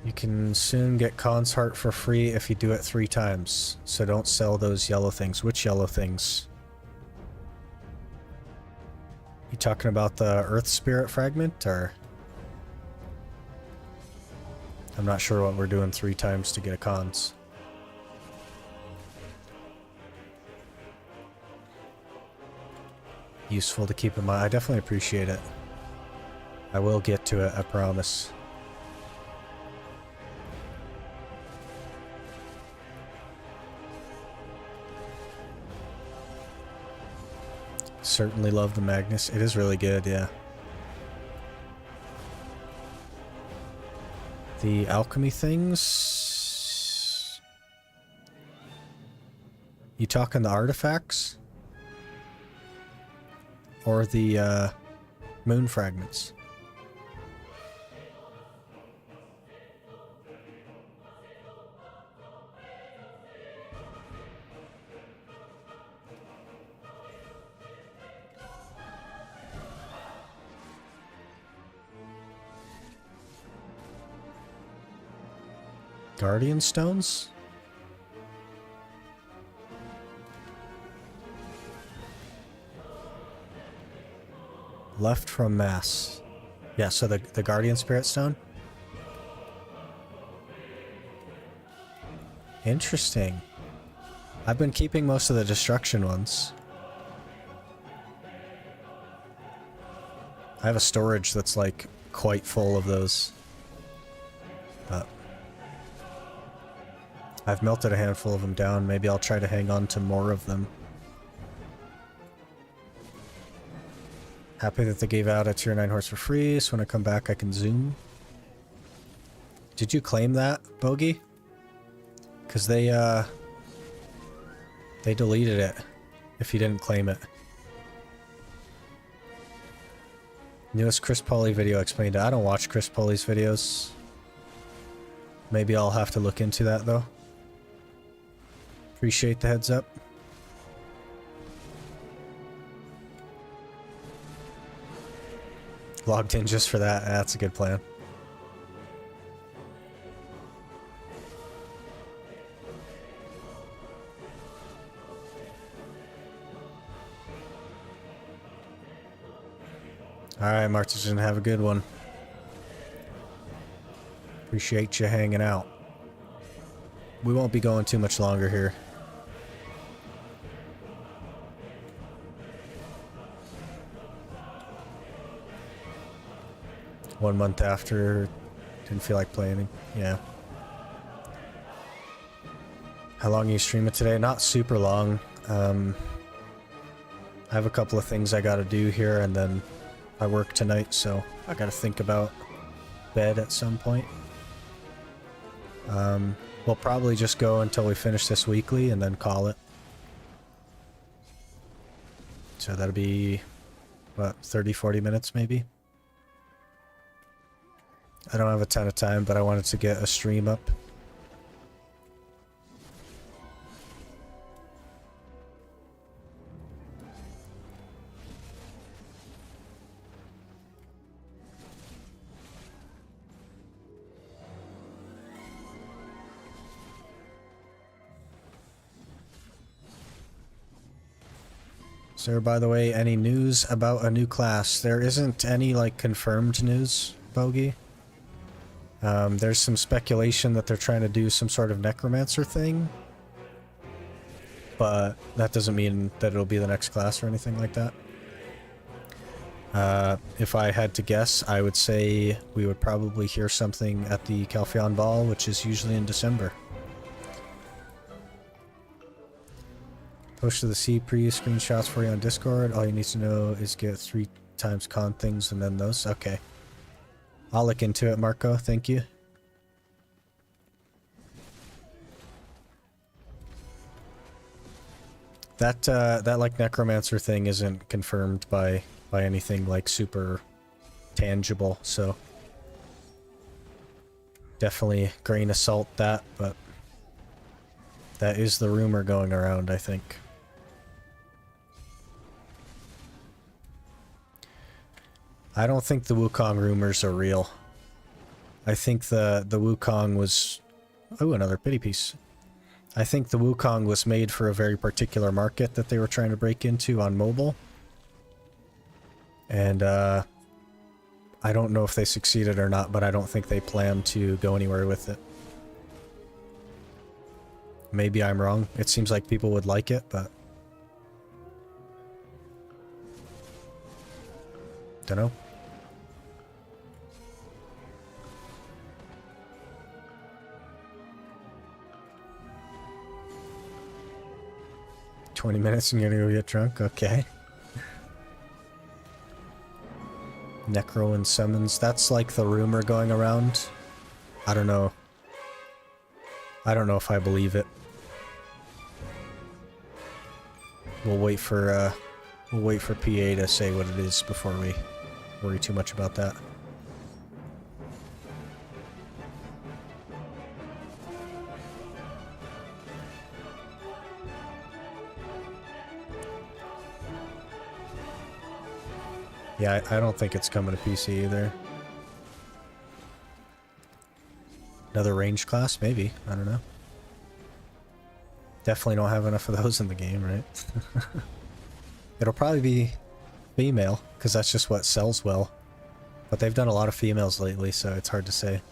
You can soon get Khan's Heart for free if you do it 3 times. So don't sell those yellow things. Which yellow things? You talking about the Earth Spirit fragment, or? I'm not sure what we're doing 3 times to get a Khan's. Useful to keep in mind. I definitely appreciate it. I will get to it, I promise. Certainly love the Magnus. It is really good, yeah. The alchemy things... You talking the artifacts? Or the moon fragments? Guardian stones? Left from mass. Yeah, so the Guardian Spirit Stone? Interesting. I've been keeping most of the destruction ones. I have a storage that's like quite full of those. But I've melted a handful of them down. Maybe I'll try to hang on to more of them. Happy that they gave out a tier 9 horse for free, so when I come back I can zoom. Did you claim that, Bogey? Because they deleted it if you didn't claim it. Newest Chris Pauly video explained it. I don't watch Chris Pauly's videos. Maybe I'll have to look into that though. Appreciate the heads up. Logged in just for that. That's a good plan. Alright, Martin, have a good one. Appreciate you hanging out. We won't be going too much longer here. One month after, didn't feel like playing. Yeah. How long are you streaming today? Not super long. I have a couple of things I gotta do here, and then I work tonight, so I gotta think about bed at some point. We'll probably just go until we finish this weekly and then call it. So that'll be, what, 30-40 minutes maybe? I don't have a ton of time, but I wanted to get a stream up. Is there, by the way, any news about a new class? There isn't any, like, confirmed news, Bogey. There's some speculation that they're trying to do some sort of necromancer thing. But that doesn't mean that it'll be the next class or anything like that. If I had to guess, I would say we would probably hear something at the Calpheon Ball, which is usually in December. Posted the C-Pre screenshots for you on Discord. All you need to know is get 3 times con things and then those. Okay. I'll look into it, Marco. Thank you. That like necromancer thing isn't confirmed by anything like super tangible, so definitely grain of salt that, but that is the rumor going around, I think. I don't think the Wukong rumors are real. I think the Wukong was... Oh, another pity piece. I think the Wukong was made for a very particular market that they were trying to break into on mobile. And, I don't know if they succeeded or not, but I don't think they plan to go anywhere with it. Maybe I'm wrong. It seems like people would like it, but... Dunno. "20 minutes and you're gonna go get drunk?" Okay. Necro and summons. That's like the rumor going around. I don't know. I don't know if I believe it. We'll wait for PA to say what it is before we worry too much about that. Yeah, I don't think it's coming to PC either. Another range class? Maybe. I don't know. Definitely don't have enough of those in the game, right? It'll probably be female, because that's just what sells well. But they've done a lot of females lately, so it's hard to say.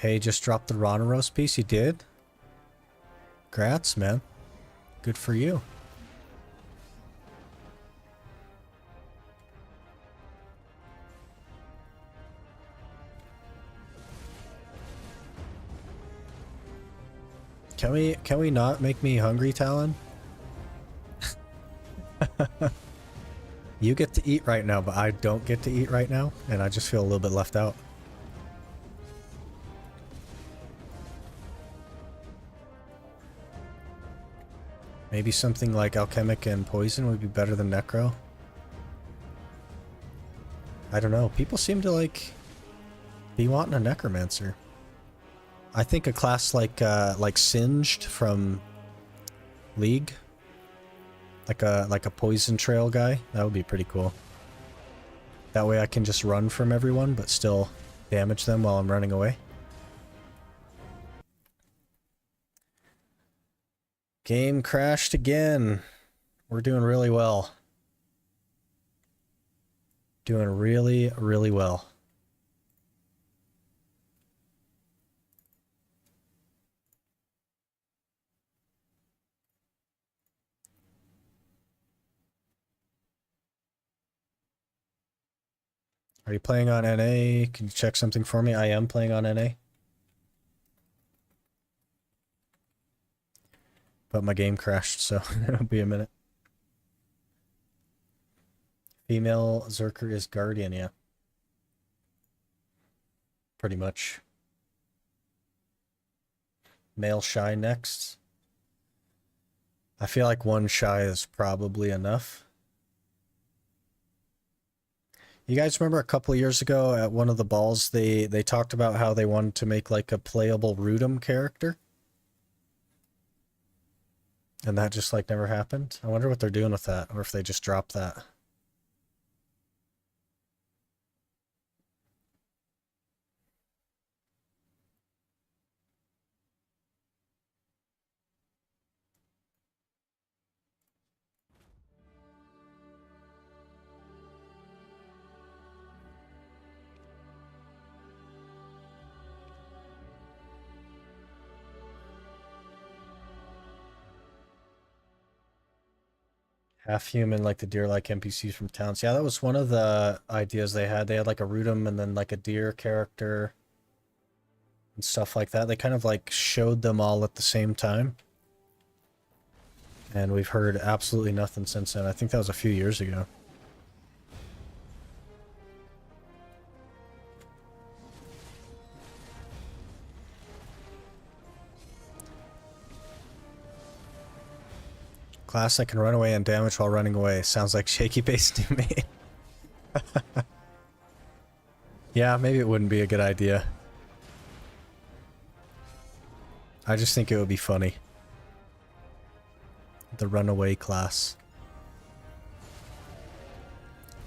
Hey, just dropped the Rana roast piece. You did? Congrats, man. Good for you. Can we not make me hungry, Talon? You get to eat right now, but I don't get to eat right now, and I just feel a little bit left out. Maybe something like alchemic and poison would be better than necro. I don't know. People seem to like be wanting a necromancer. I think a class like Singed from League, like a poison trail guy, that would be pretty cool. That way I can just run from everyone, but still damage them while I'm running away. Game crashed again. We're doing really well. Doing really, really well. Are you playing on NA? Can you check something for me? I am playing on NA. But my game crashed, so it'll be a minute. Female Zerker is Guardian, yeah. Pretty much. Male Shy next. I feel like one Shy is probably enough. You guys remember a couple of years ago at one of the balls, they talked about how they wanted to make like a playable Rudum character? And that just like never happened? I wonder what they're doing with that, or if they just dropped that. Half human, like the deer-like NPCs from towns. Yeah, that was one of the ideas they had. They had like a Rudum and then like a deer character and stuff like that. They kind of like showed them all at the same time. And we've heard absolutely nothing since then. I think that was a few years ago. Class that can run away and damage while running away. Sounds like shaky base new main. Yeah, maybe it wouldn't be a good idea. I just think it would be funny. The runaway class.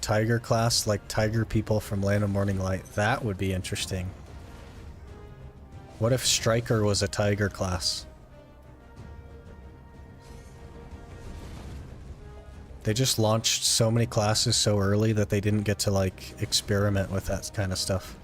Tiger class, like tiger people from Land of Morning Light. That would be interesting. What if Striker was a tiger class? They just launched so many classes so early that they didn't get to like experiment with that kind of stuff.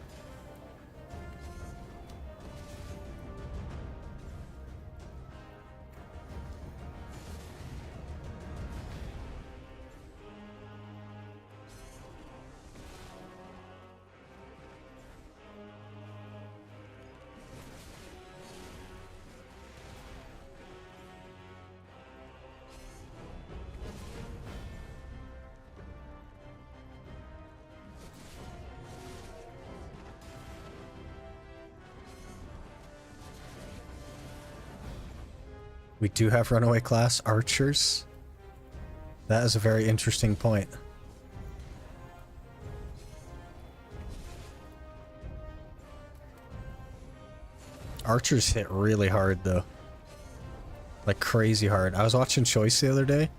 We do have runaway class archers. That is a very interesting point. Archers hit really hard though. Like crazy hard. I was watching Choice the other day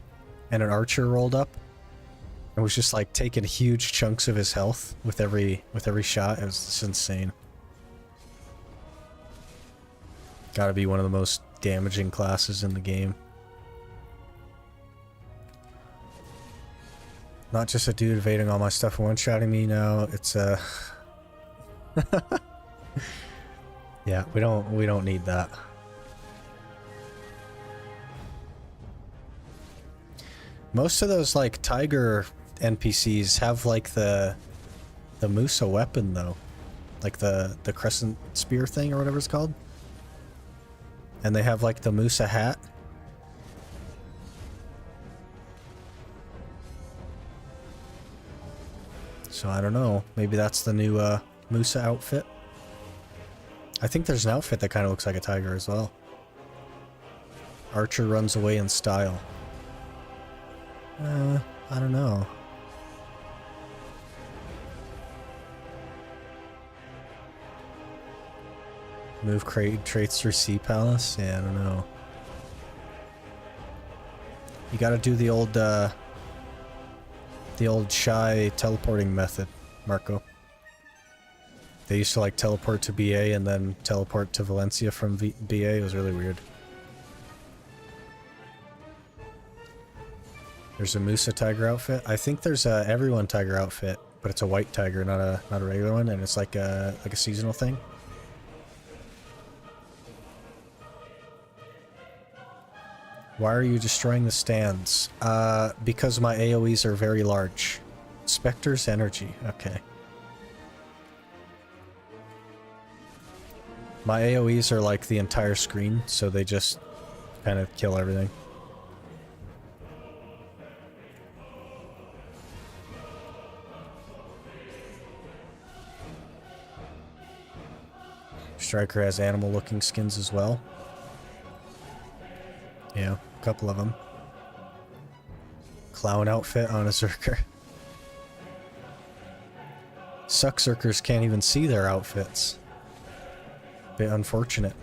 and an archer rolled up It was just like taking huge chunks of his health with every shot. It was just insane. Gotta be one of the most damaging classes in the game. Not just a dude evading all my stuff and one-shotting me now. It's a yeah, we don't need that. Most of those like tiger NPCs have like the Musa weapon though. Like the crescent spear thing or whatever it's called. And they have like the Musa hat. So I don't know. Maybe that's the new Musa outfit. I think there's an outfit that kind of looks like a tiger as well. Archer runs away in style. I don't know. Move traits through Sea Palace? Yeah, I don't know. You gotta do the old shy teleporting method, Marco. They used to like teleport to BA and then teleport to Valencia from BA. It was really weird. There's a Musa tiger outfit. I think there's a everyone tiger outfit, but it's a white tiger, not a regular one, and it's like a seasonal thing. Why are you destroying the stands? Because my AoEs are very large. Spectre's energy. Okay. My AoEs are like the entire screen, so they just kind of kill everything. Striker has animal-looking skins as well. Yeah, a couple of them. Clown outfit on a Zerker. Suck Zerkers can't even see their outfits. Bit unfortunate.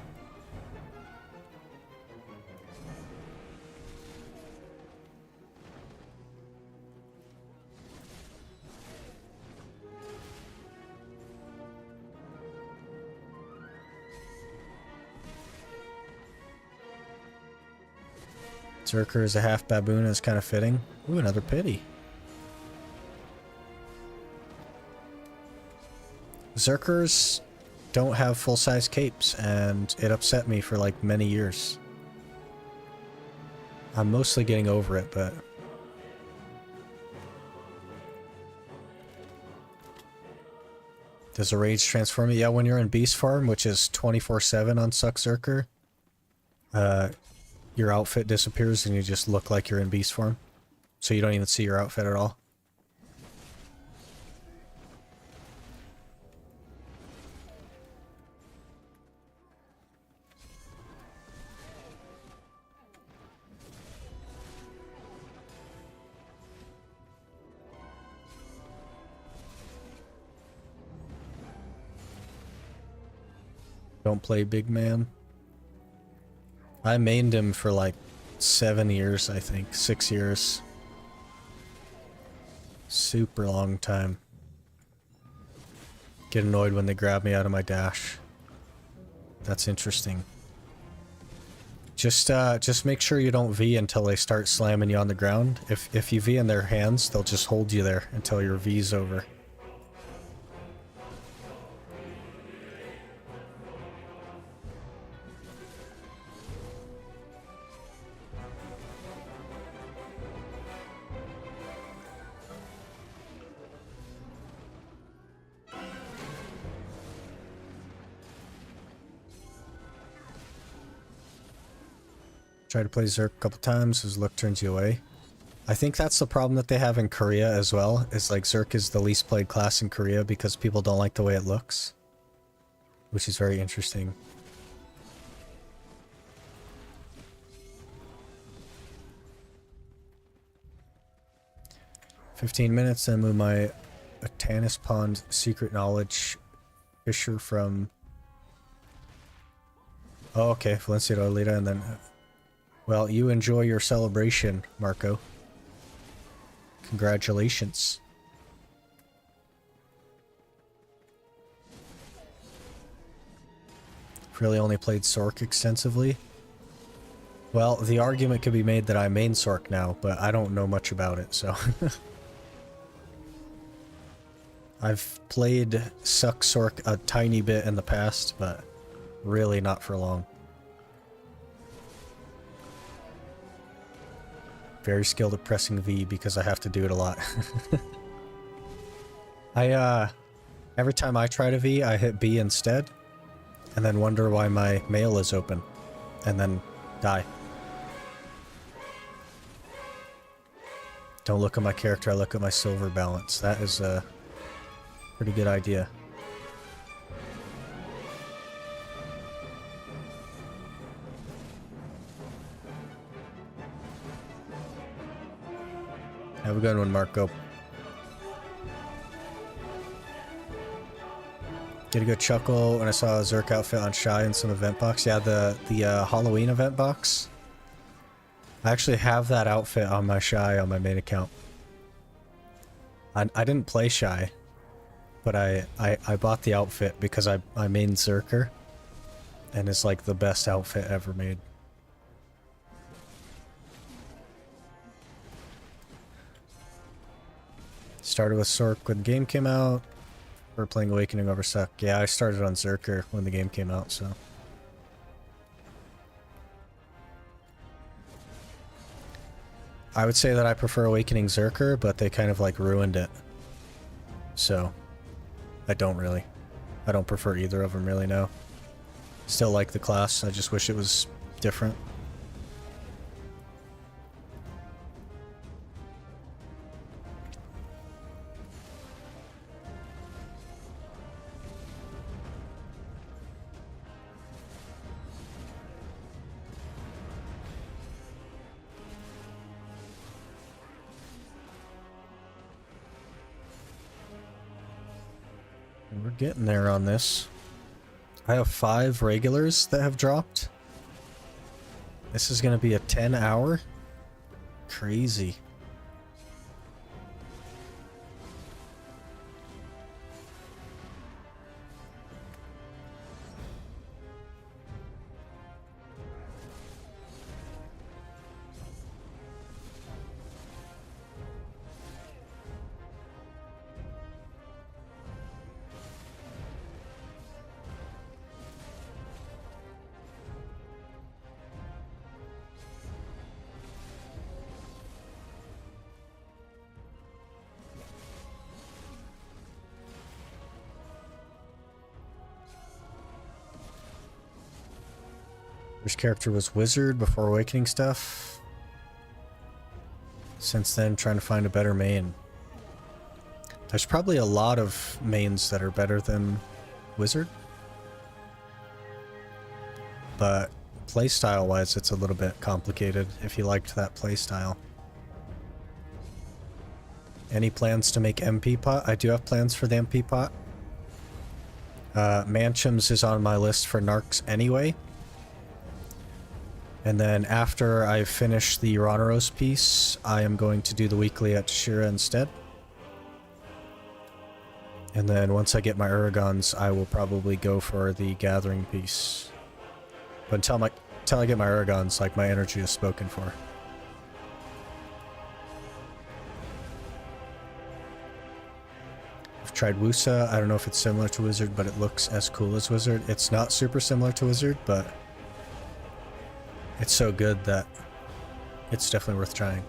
Zerker is a half baboon, is kind of fitting. Ooh, another pity. Zerkers don't have full-size capes, and it upset me for like many years. I'm mostly getting over it, but... Does a rage transform you? Yeah, when you're in Beast Farm, which is 24/7 on Suck Zerker, your outfit disappears and you just look like you're in beast form. So you don't even see your outfit at all. Don't play big man. I mained him for like 7 years, I think. 6 years. Super long time. Get annoyed when they grab me out of my dash. That's interesting. Just make sure you don't V until they start slamming you on the ground. If you V in their hands, they'll just hold you there until your V's over. Try to play Zerk a couple times, his look turns you away. I think that's the problem that they have in Korea as well, is like Zerk is the least played class in Korea because people don't like the way it looks. Which is very interesting. $15, then move my Tanis Pond Secret Knowledge Fisher from... Oh, okay, Valencia to Olita, and then... Well, you enjoy your celebration, Marco. Congratulations. Really only played Sork extensively. Well, the argument could be made that I main Sork now, but I don't know much about it, so... I've played Suck Sork a tiny bit in the past, but really not for long. Very skilled at pressing V because I have to do it a lot. Every time I try to V, I hit B instead, and then wonder why my mail is open, and then die. Don't look at my character, I look at my silver balance. That is a pretty good idea. Have a good one, Marco. Did a good chuckle when I saw a Zerk outfit on Shy in some event box. Yeah, the Halloween event box. I actually have that outfit on my Shy on my main account. I didn't play Shy, but I bought the outfit because I main Zerker, and it's like the best outfit ever made. Started with Sork when the game came out. We're playing Awakening over Suck. Yeah, I started on Zerker when the game came out, so... I would say that I prefer Awakening Zerker, but they kind of like ruined it. So, I don't really. I don't prefer either of them really now. Still like the class, I just wish it was different. We're getting there on this. I have 5 regulars that have dropped. This is going to be a 10-hour? Crazy. First character was Wizard before Awakening stuff. Since then, trying to find a better main. There's probably a lot of mains that are better than Wizard. But playstyle wise, it's a little bit complicated if you liked that playstyle. Any plans to make MP pot? I do have plans for the MP pot. Manchems is on my list for narcs anyway. And then after I finish the Ranaros piece, I am going to do the weekly at Shira instead. And then once I get my Uragons, I will probably go for the Gathering piece. But until I get my Uragons, like, my energy is spoken for. I've tried Wusa. I don't know if it's similar to Wizard, but it looks as cool as Wizard. It's not super similar to Wizard, but it's so good that it's definitely worth trying.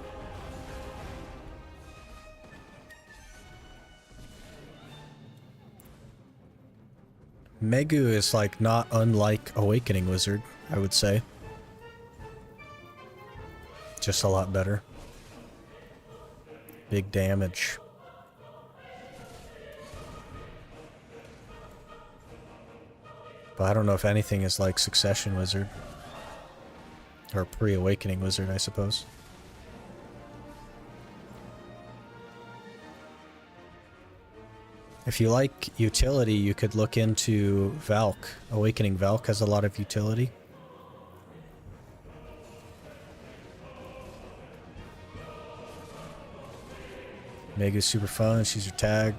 Megu is like not unlike Awakening Wizard, I would say. Just a lot better. Big damage. But I don't know if anything is like Succession Wizard. Or pre-Awakening Wizard, I suppose. If you like utility, you could look into Valk. Awakening Valk has a lot of utility. Megu's super fun. She's your tag.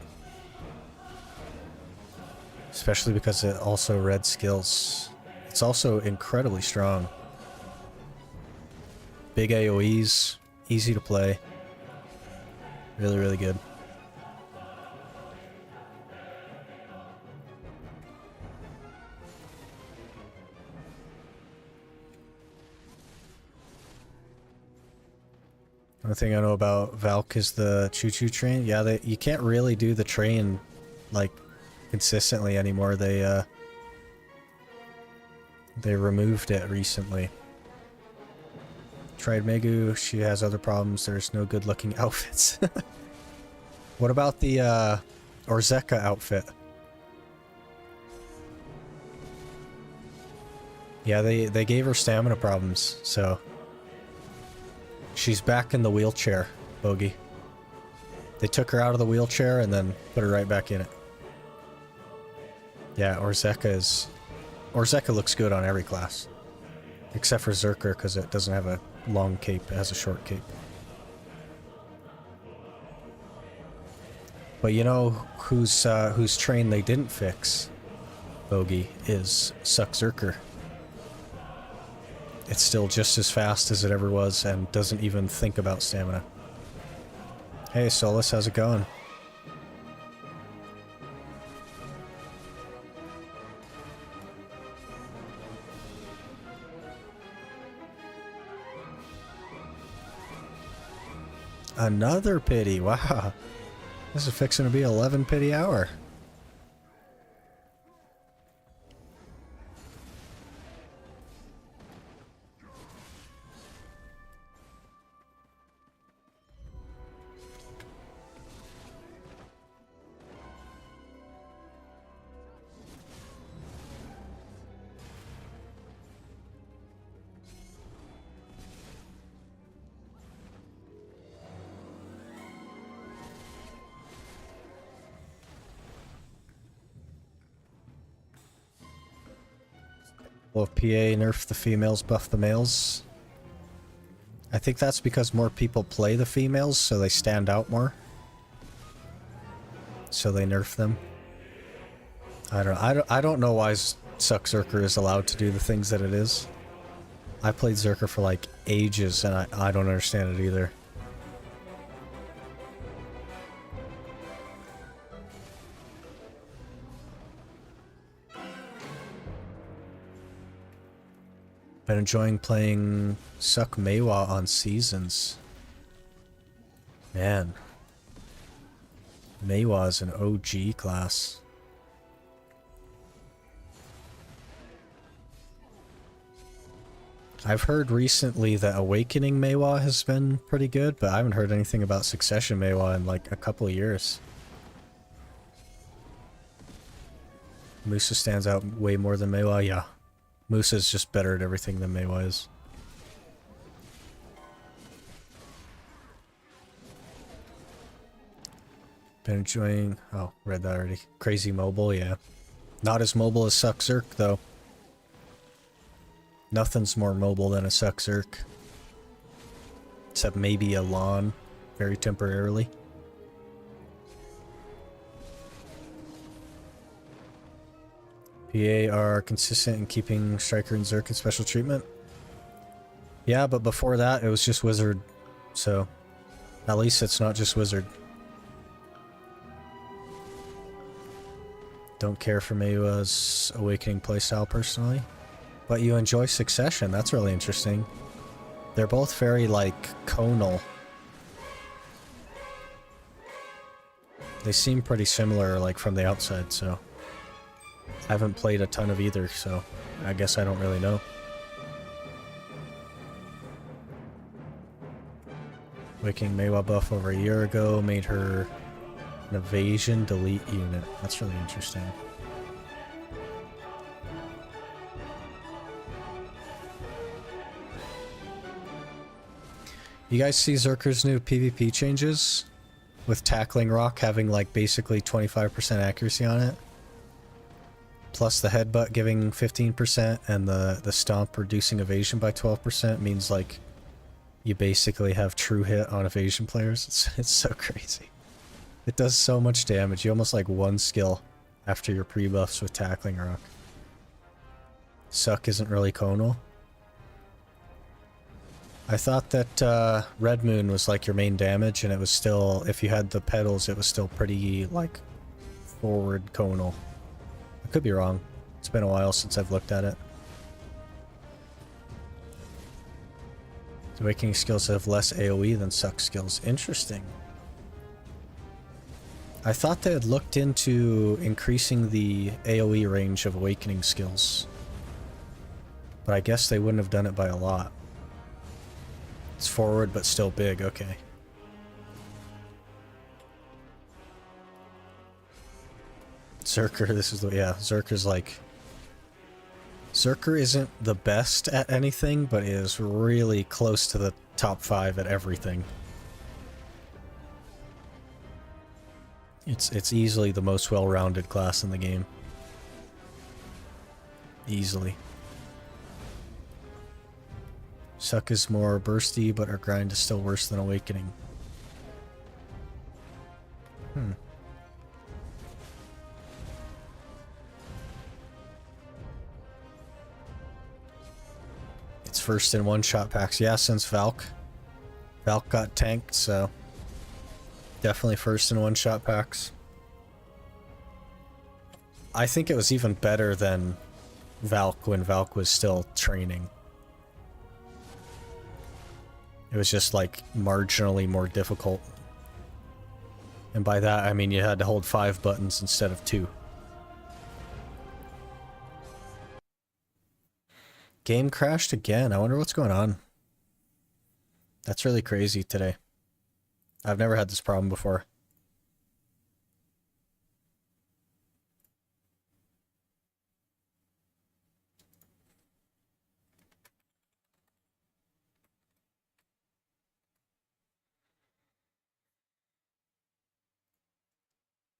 Especially because it also red skills. It's also incredibly strong. Big AoEs. Easy to play. Really, really good. One thing I know about Valk is the choo-choo train. Yeah, you can't really do the train, like, consistently anymore. They removed it recently. Tried Megu. She has other problems. There's no good-looking outfits. What about the, Orzeka outfit? Yeah, they gave her stamina problems, so... She's back in the wheelchair, Bogey. They took her out of the wheelchair and then put her right back in it. Yeah, Orzeka looks good on every class. Except for Zerker, because it doesn't have a long cape, it has a short cape. But you know whose train they didn't fix, Bogey, is Suck Zerker. It's still just as fast as it ever was and doesn't even think about stamina. Hey Solus, how's it going? Another pity, wow. This is fixing to be 11 pity hour. Well, if PA nerf the females, buff the males. I think that's because more people play the females, so they stand out more. So they nerf them. I don't know why Suck Zerker is allowed to do the things that it is. I played Zerker for like ages and I don't understand it either. Been enjoying playing Suck Meiwa on Seasons. Man. Meiwa is an OG class. I've heard recently that Awakening Meiwa has been pretty good, but I haven't heard anything about Succession Meiwa in like a couple of years. Musa stands out way more than Meiwa, yeah. Musa's just better at everything than Meiwa is. Been enjoying... Oh, read that already. Crazy mobile, yeah. Not as mobile as Suck Zerk, though. Nothing's more mobile than a Suck Zerk. Except maybe a Lawn, very temporarily. PA are consistent in keeping Striker and Zerk in special treatment. Yeah, but before that, it was just Wizard. So, at least it's not just Wizard. Don't care for Meiwa's Awakening playstyle personally. But you enjoy Succession, that's really interesting. They're both very, like, conal. They seem pretty similar, like, from the outside, so... I haven't played a ton of either, so I guess I don't really know. Awakening Meiwa buff over a year ago made her an evasion delete unit. That's really interesting. You guys see Zerker's new PvP changes? With Tackling Rock having like basically 25% accuracy on it? Plus the headbutt giving 15% and the stomp reducing evasion by 12% means like you basically have true hit on evasion players. It's so crazy. It does so much damage. You almost like one skill after your pre-buffs with Tackling Rock. Suck isn't really conal. I thought that Red Moon was like your main damage, and it was still, if you had the pedals, it was still pretty like forward conal. I could be wrong. It's been a while since I've looked at it. The Awakening skills have less AoE than Suck skills. Interesting. I thought they had looked into increasing the AoE range of Awakening skills. But I guess they wouldn't have done it by a lot. It's forward, but still big. Okay. Zerker, this is the... yeah, Zerker's like... Zerker isn't the best at anything, but is really close to the top 5 at everything. It's easily the most well-rounded class in the game. Easily. Suck is more bursty, but our grind is still worse than Awakening. It's first in one-shot packs. Yeah, since Valk. Valk got tanked, so... definitely first in one-shot packs. I think it was even better than Valk when Valk was still training. It was just like marginally more difficult. And by that I mean you had to hold 5 buttons instead of 2. Game crashed again. I wonder what's going on. That's really crazy today. I've never had this problem before.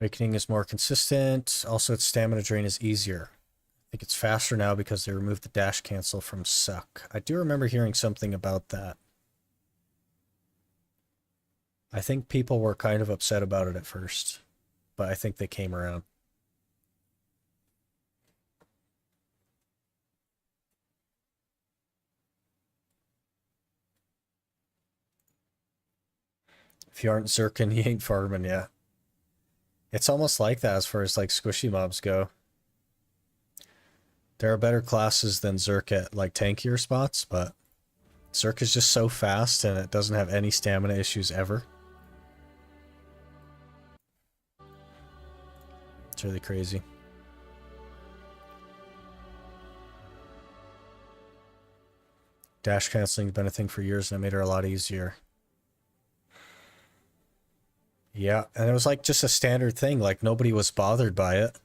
Awakening is more consistent. Also, its stamina drain is easier. I think it's faster now because they removed the dash cancel from Suck. I do remember hearing something about that. I think people were kind of upset about it at first, but I think they came around. If you aren't Zerkin, you ain't farming, yeah. It's almost like that as far as like squishy mobs go. There are better classes than Zerk at like tankier spots, but Zerk is just so fast and it doesn't have any stamina issues ever. It's really crazy. Dash canceling's been a thing for years and it made her a lot easier. Yeah, and it was like just a standard thing, like nobody was bothered by it.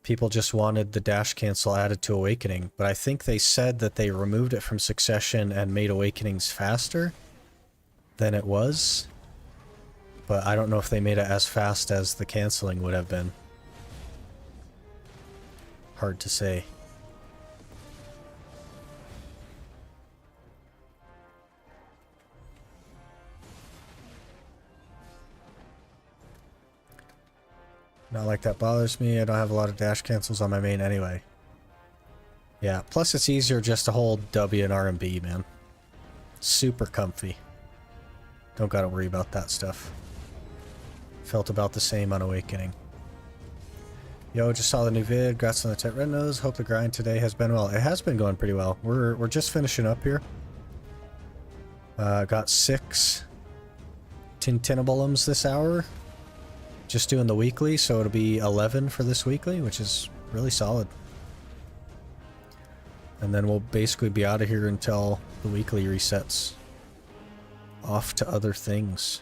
People just wanted the dash cancel added to Awakening, but I think they said that they removed it from Succession and made Awakenings faster than it was. But I don't know if they made it as fast as the canceling would have been. Hard to say. Not like that bothers me. I don't have a lot of dash cancels on my main anyway. Yeah, plus it's easier just to hold W and R and B, man. Super comfy. Don't gotta worry about that stuff. Felt about the same on Awakening. Yo, just saw the new vid. Congrats on the tight red nose. Hope the grind today has been well. It has been going pretty well. We're just finishing up here. Got 6 Tintinabulums this hour. Just doing the weekly, so it'll be 11 for this weekly, which is really solid. And then we'll basically be out of here until the weekly resets. Off to other things.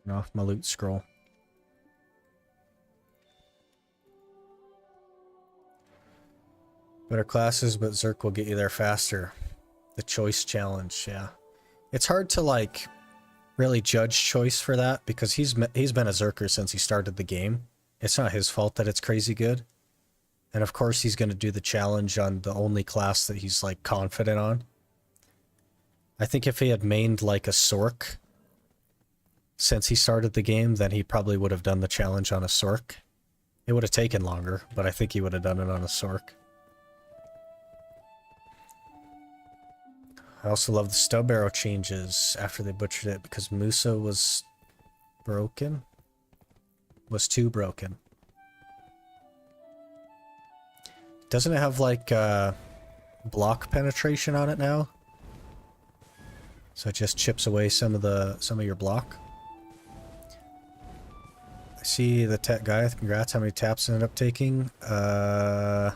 And off my loot scroll. Better classes, but Zerk will get you there faster. The choice challenge, yeah. It's hard to like really judge choice for that because he's been a Zerker since he started the game. It's not his fault that it's crazy good. And of course he's going to do the challenge on the only class that he's like confident on. I think if he had mained like a Sork since he started the game, then he probably would have done the challenge on a Sork. It would have taken longer, but I think he would have done it on a Sork. I also love the stub arrow changes after they butchered it because Musa was broken. Was too broken. Doesn't it have like block penetration on it now? So it just chips away some of your block. I see the tech guy. Congrats. How many taps ended up taking? I'm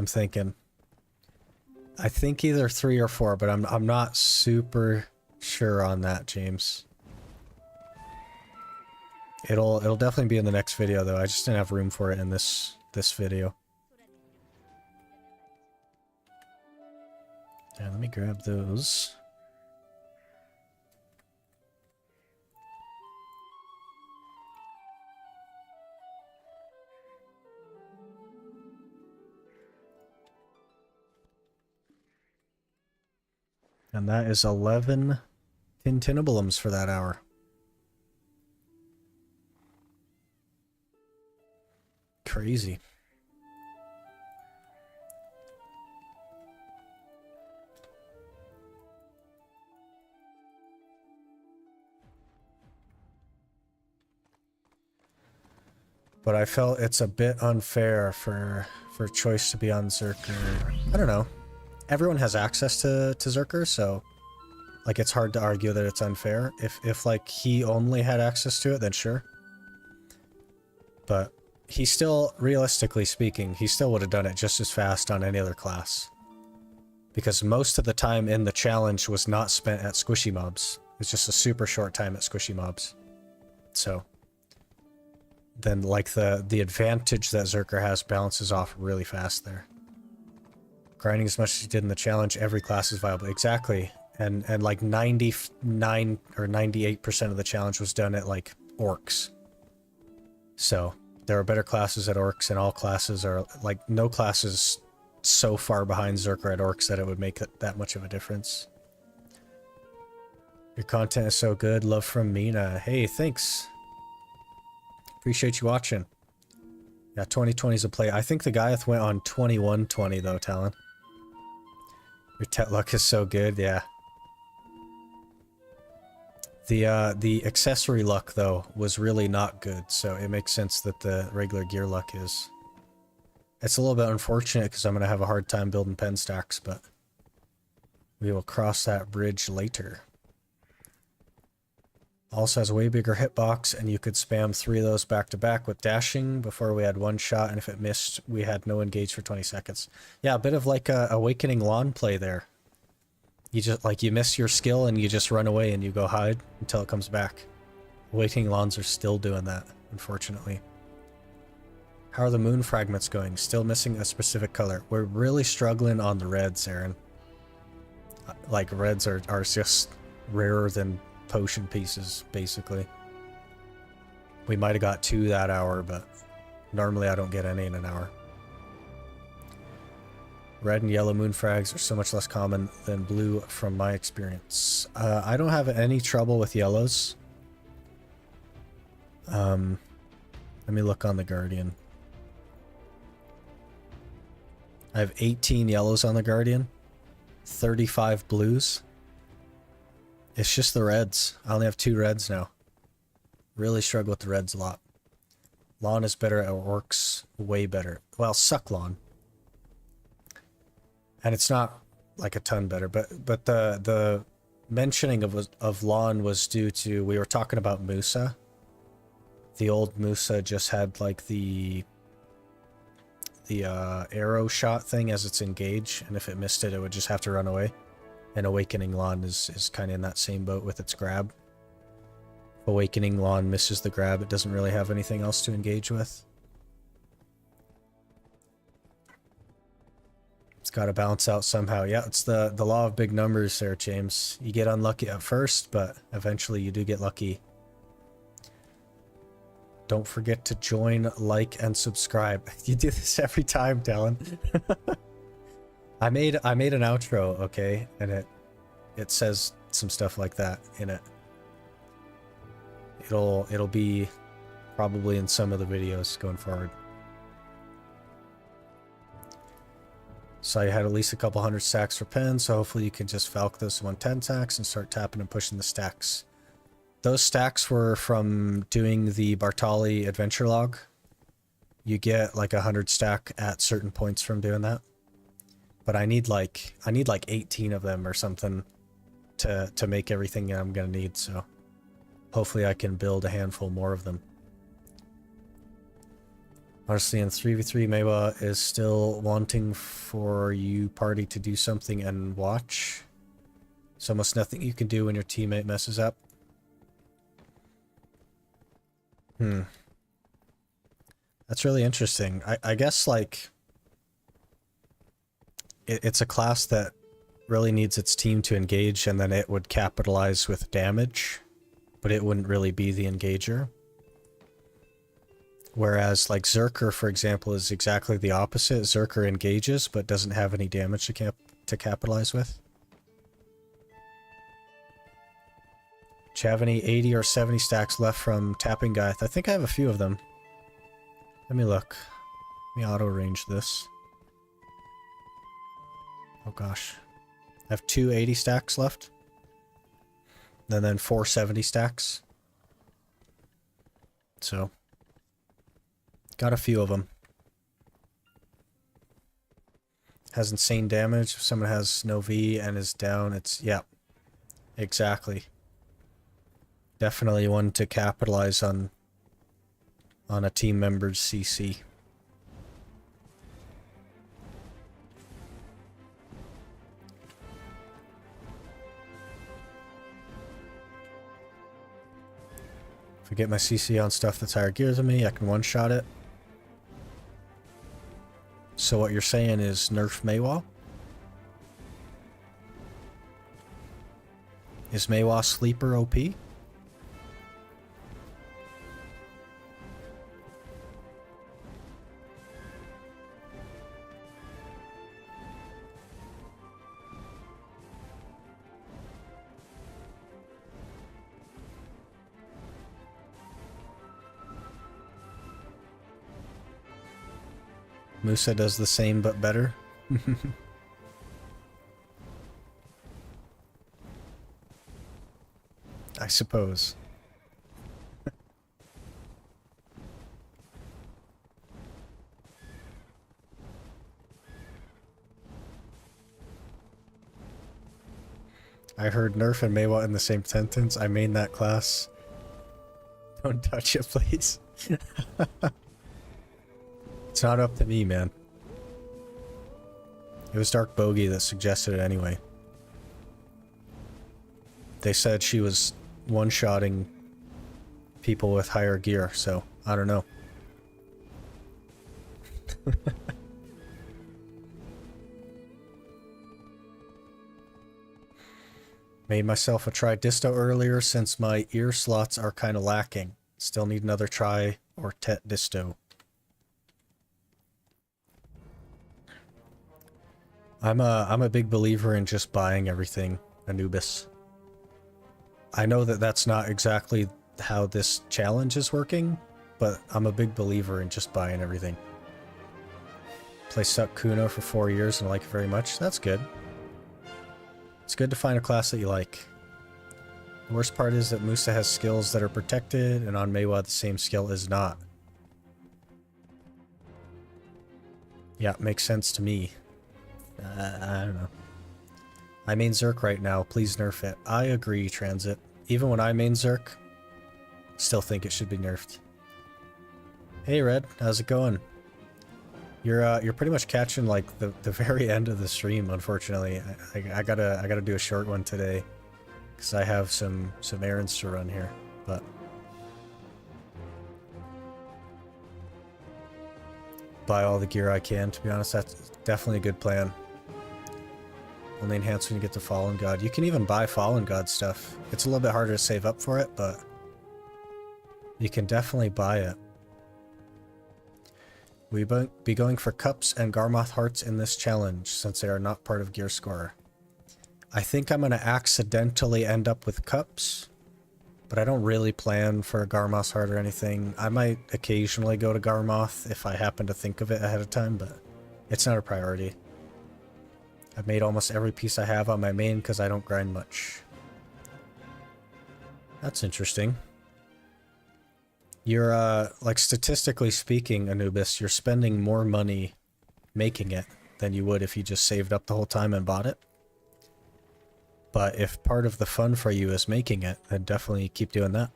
thinking. I think either 3 or 4, but I'm not super sure on that, James. It'll definitely be in the next video though. I just didn't have room for it in this video. Yeah, let me grab those. And that is 11 tintinabulums for that hour. Crazy. But I felt it's a bit unfair for Choice to be on Zerker. I don't know. Everyone has access to Zerker, so like it's hard to argue that it's unfair. If like he only had access to it, then sure. But he still, realistically speaking, he still would have done it just as fast on any other class. Because most of the time in the challenge was not spent at squishy mobs. It's just a super short time at squishy mobs. So then like the advantage that Zerker has balances off really fast there. Grinding as much as you did in the challenge, every class is viable. Exactly. And like 99 or 98% of the challenge was done at like orcs. So there are better classes at orcs, and all classes are like, no class is so far behind Zerker at orcs that it would make that much of a difference. Your content is so good. Love from Mina. Hey, thanks. Appreciate you watching. Yeah, 2020 is a play. I think the Gaiath went on 2120 though, Talon. Your Tet luck is so good, yeah. The accessory luck though was really not good, so it makes sense that the regular gear luck is. It's a little bit unfortunate because I'm gonna have a hard time building pen stacks, but we will cross that bridge later. Also has a way bigger hitbox, and you could spam 3 of those back to back with dashing. Before we had 1 shot, and if it missed, we had no engage for 20 seconds. Yeah, a bit of like a Awakening Lawn play there. You just, like, you miss your skill and you just run away and you go hide until it comes back. Awakening Lawns are still doing that, unfortunately. How are the moon fragments going? Still missing a specific color. We're really struggling on the reds, Aaron. Like, reds are just rarer than potion pieces, basically. We might have got 2 that hour, but normally I don't get any in an hour. Red and yellow moon frags are so much less common than blue from my experience. I don't have any trouble with yellows. Let me look on the Guardian. I have 18 yellows on the Guardian, 35 blues. It's just the reds. I only have 2 reds now. Really struggle with the reds a lot. Lawn is better at orcs, way better. Well, suck lawn. And it's not like a ton better, but the mentioning of lawn was due to, we were talking about Musa. The old Musa just had like the arrow shot thing as its engage, and if it missed it, it would just have to run away. And Awakening Lawn is kind of in that same boat with its grab. If Awakening Lawn misses the grab, it doesn't really have anything else to engage with. Gotta balance out somehow. Yeah, it's the law of big numbers there, James. You get unlucky at first, but eventually you do get lucky. Don't forget to join, like, and subscribe. You do this every time, Talon. I made an outro, okay, and it says some stuff like that in it. It'll be probably in some of the videos going forward. So you had at least a couple hundred stacks for pens, so hopefully you can just falc those 110 stacks and start tapping and pushing the stacks. Those stacks were from doing the Bartali adventure log. You get like 100 stack at certain points from doing that. But I need like 18 of them or something to make everything I'm gonna need, so hopefully I can build a handful more of them. Honestly, in 3v3, Mewa is still wanting for you party to do something and watch. So almost nothing you can do when your teammate messes up. That's really interesting. I guess, like, it's a class that really needs its team to engage, and then it would capitalize with damage, but it wouldn't really be the engager. Whereas, like, Zerker, for example, is exactly the opposite. Zerker engages, but doesn't have any damage to capitalize with. Do you have any 80 or 70 stacks left from tapping Guyth? I think I have a few of them. Let me look. Let me auto-arrange this. Oh gosh. I have 2 80 stacks left. And then 4 70 stacks. So, got a few of them. Has insane damage. If someone has no V and is down, it's... yeah. Exactly. Definitely one to capitalize on a team member's CC. If I get my CC on stuff that's higher gear than me, I can one-shot it. So what you're saying is nerf Mewa? Is Mewa sleeper OP? Musa does the same but better. I suppose. I heard Nerf and Mewa in the same sentence. I main that class. Don't touch it, please. It's not up to me, man. It was Dark Bogey that suggested it anyway. They said she was one-shotting people with higher gear, so I don't know. Made myself a try disto earlier since my ear slots are kind of lacking. Still need another try or tet disto. I'm a big believer in just buying everything, Anubis. I know that that's not exactly how this challenge is working, but I'm a big believer in just buying everything. Play Suck Kuno for 4 years and like it very much. That's good. It's good to find a class that you like. The worst part is that Musa has skills that are protected, and on Mewa the same skill is not. Yeah, makes sense to me. I don't know. I main Zerk right now. Please nerf it. I agree, Transit. Even when I main Zerk, still think it should be nerfed. Hey, Red. How's it going? You're pretty much catching like the very end of the stream. Unfortunately, I gotta do a short one today because I have some errands to run here. But buy all the gear I can. To be honest, that's definitely a good plan. Only enhance when you get to Fallen God. You can even buy Fallen God stuff. It's a little bit harder to save up for it, but you can definitely buy it. We will be going for cups and Garmoth hearts in this challenge, since they are not part of Gear Score. I think I'm going to accidentally end up with cups, but I don't really plan for a Garmoth heart or anything. I might occasionally go to Garmoth if I happen to think of it ahead of time, but it's not a priority. I've made almost every piece I have on my main because I don't grind much. That's interesting. You're, like, statistically speaking, Anubis, you're spending more money making it than you would if you just saved up the whole time and bought it. But if part of the fun for you is making it, then definitely keep doing that.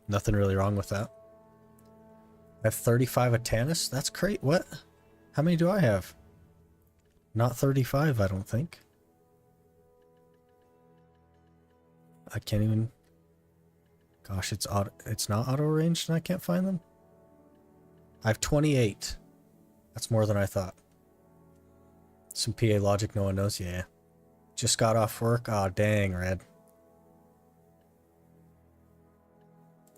Nothing really wrong with that. I have 35 Atanis? That's great. What? How many do I have? Not 35, I don't think. I can't even... Gosh, it's not auto-ranged and I can't find them? I have 28. That's more than I thought. Some PA logic no one knows. Yeah. Just got off work. Aw, dang, Red.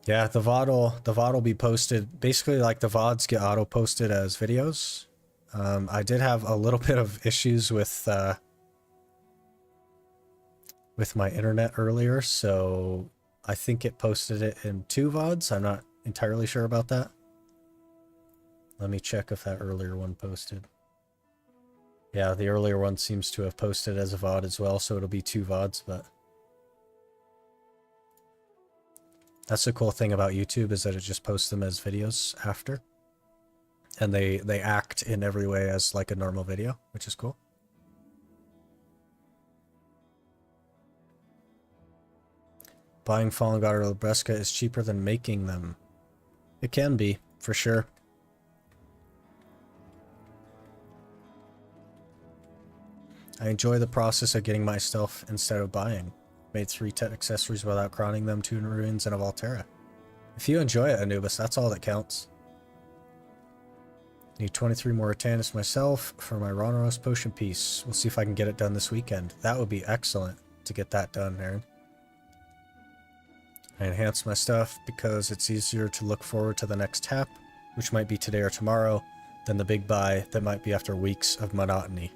Yeah, the VOD will be posted. Basically, like, the VODs get auto-posted as videos. I did have a little bit of issues with my internet earlier, so I think it posted it in 2 VODs. I'm not entirely sure about that. Let me check if that earlier one posted. Yeah, the earlier one seems to have posted as a VOD as well, so it'll be 2 VODs, but... That's the cool thing about YouTube, is that it just posts them as videos after. And they act in every way as like a normal video, which is cool. Buying Fallen God or Lebreska is cheaper than making them. It can be, for sure. I enjoy the process of getting my stuff instead of buying. Made 3 Tet accessories without crowning them, 2 ruins and a Volterra. If you enjoy it, Anubis, that's all that counts. Need 23 more Atanis myself for my Ronaros potion piece. We'll see if I can get it done this weekend. That would be excellent to get that done, Aaron. I enhance my stuff because it's easier to look forward to the next tap, which might be today or tomorrow, than the big buy that might be after weeks of monotony.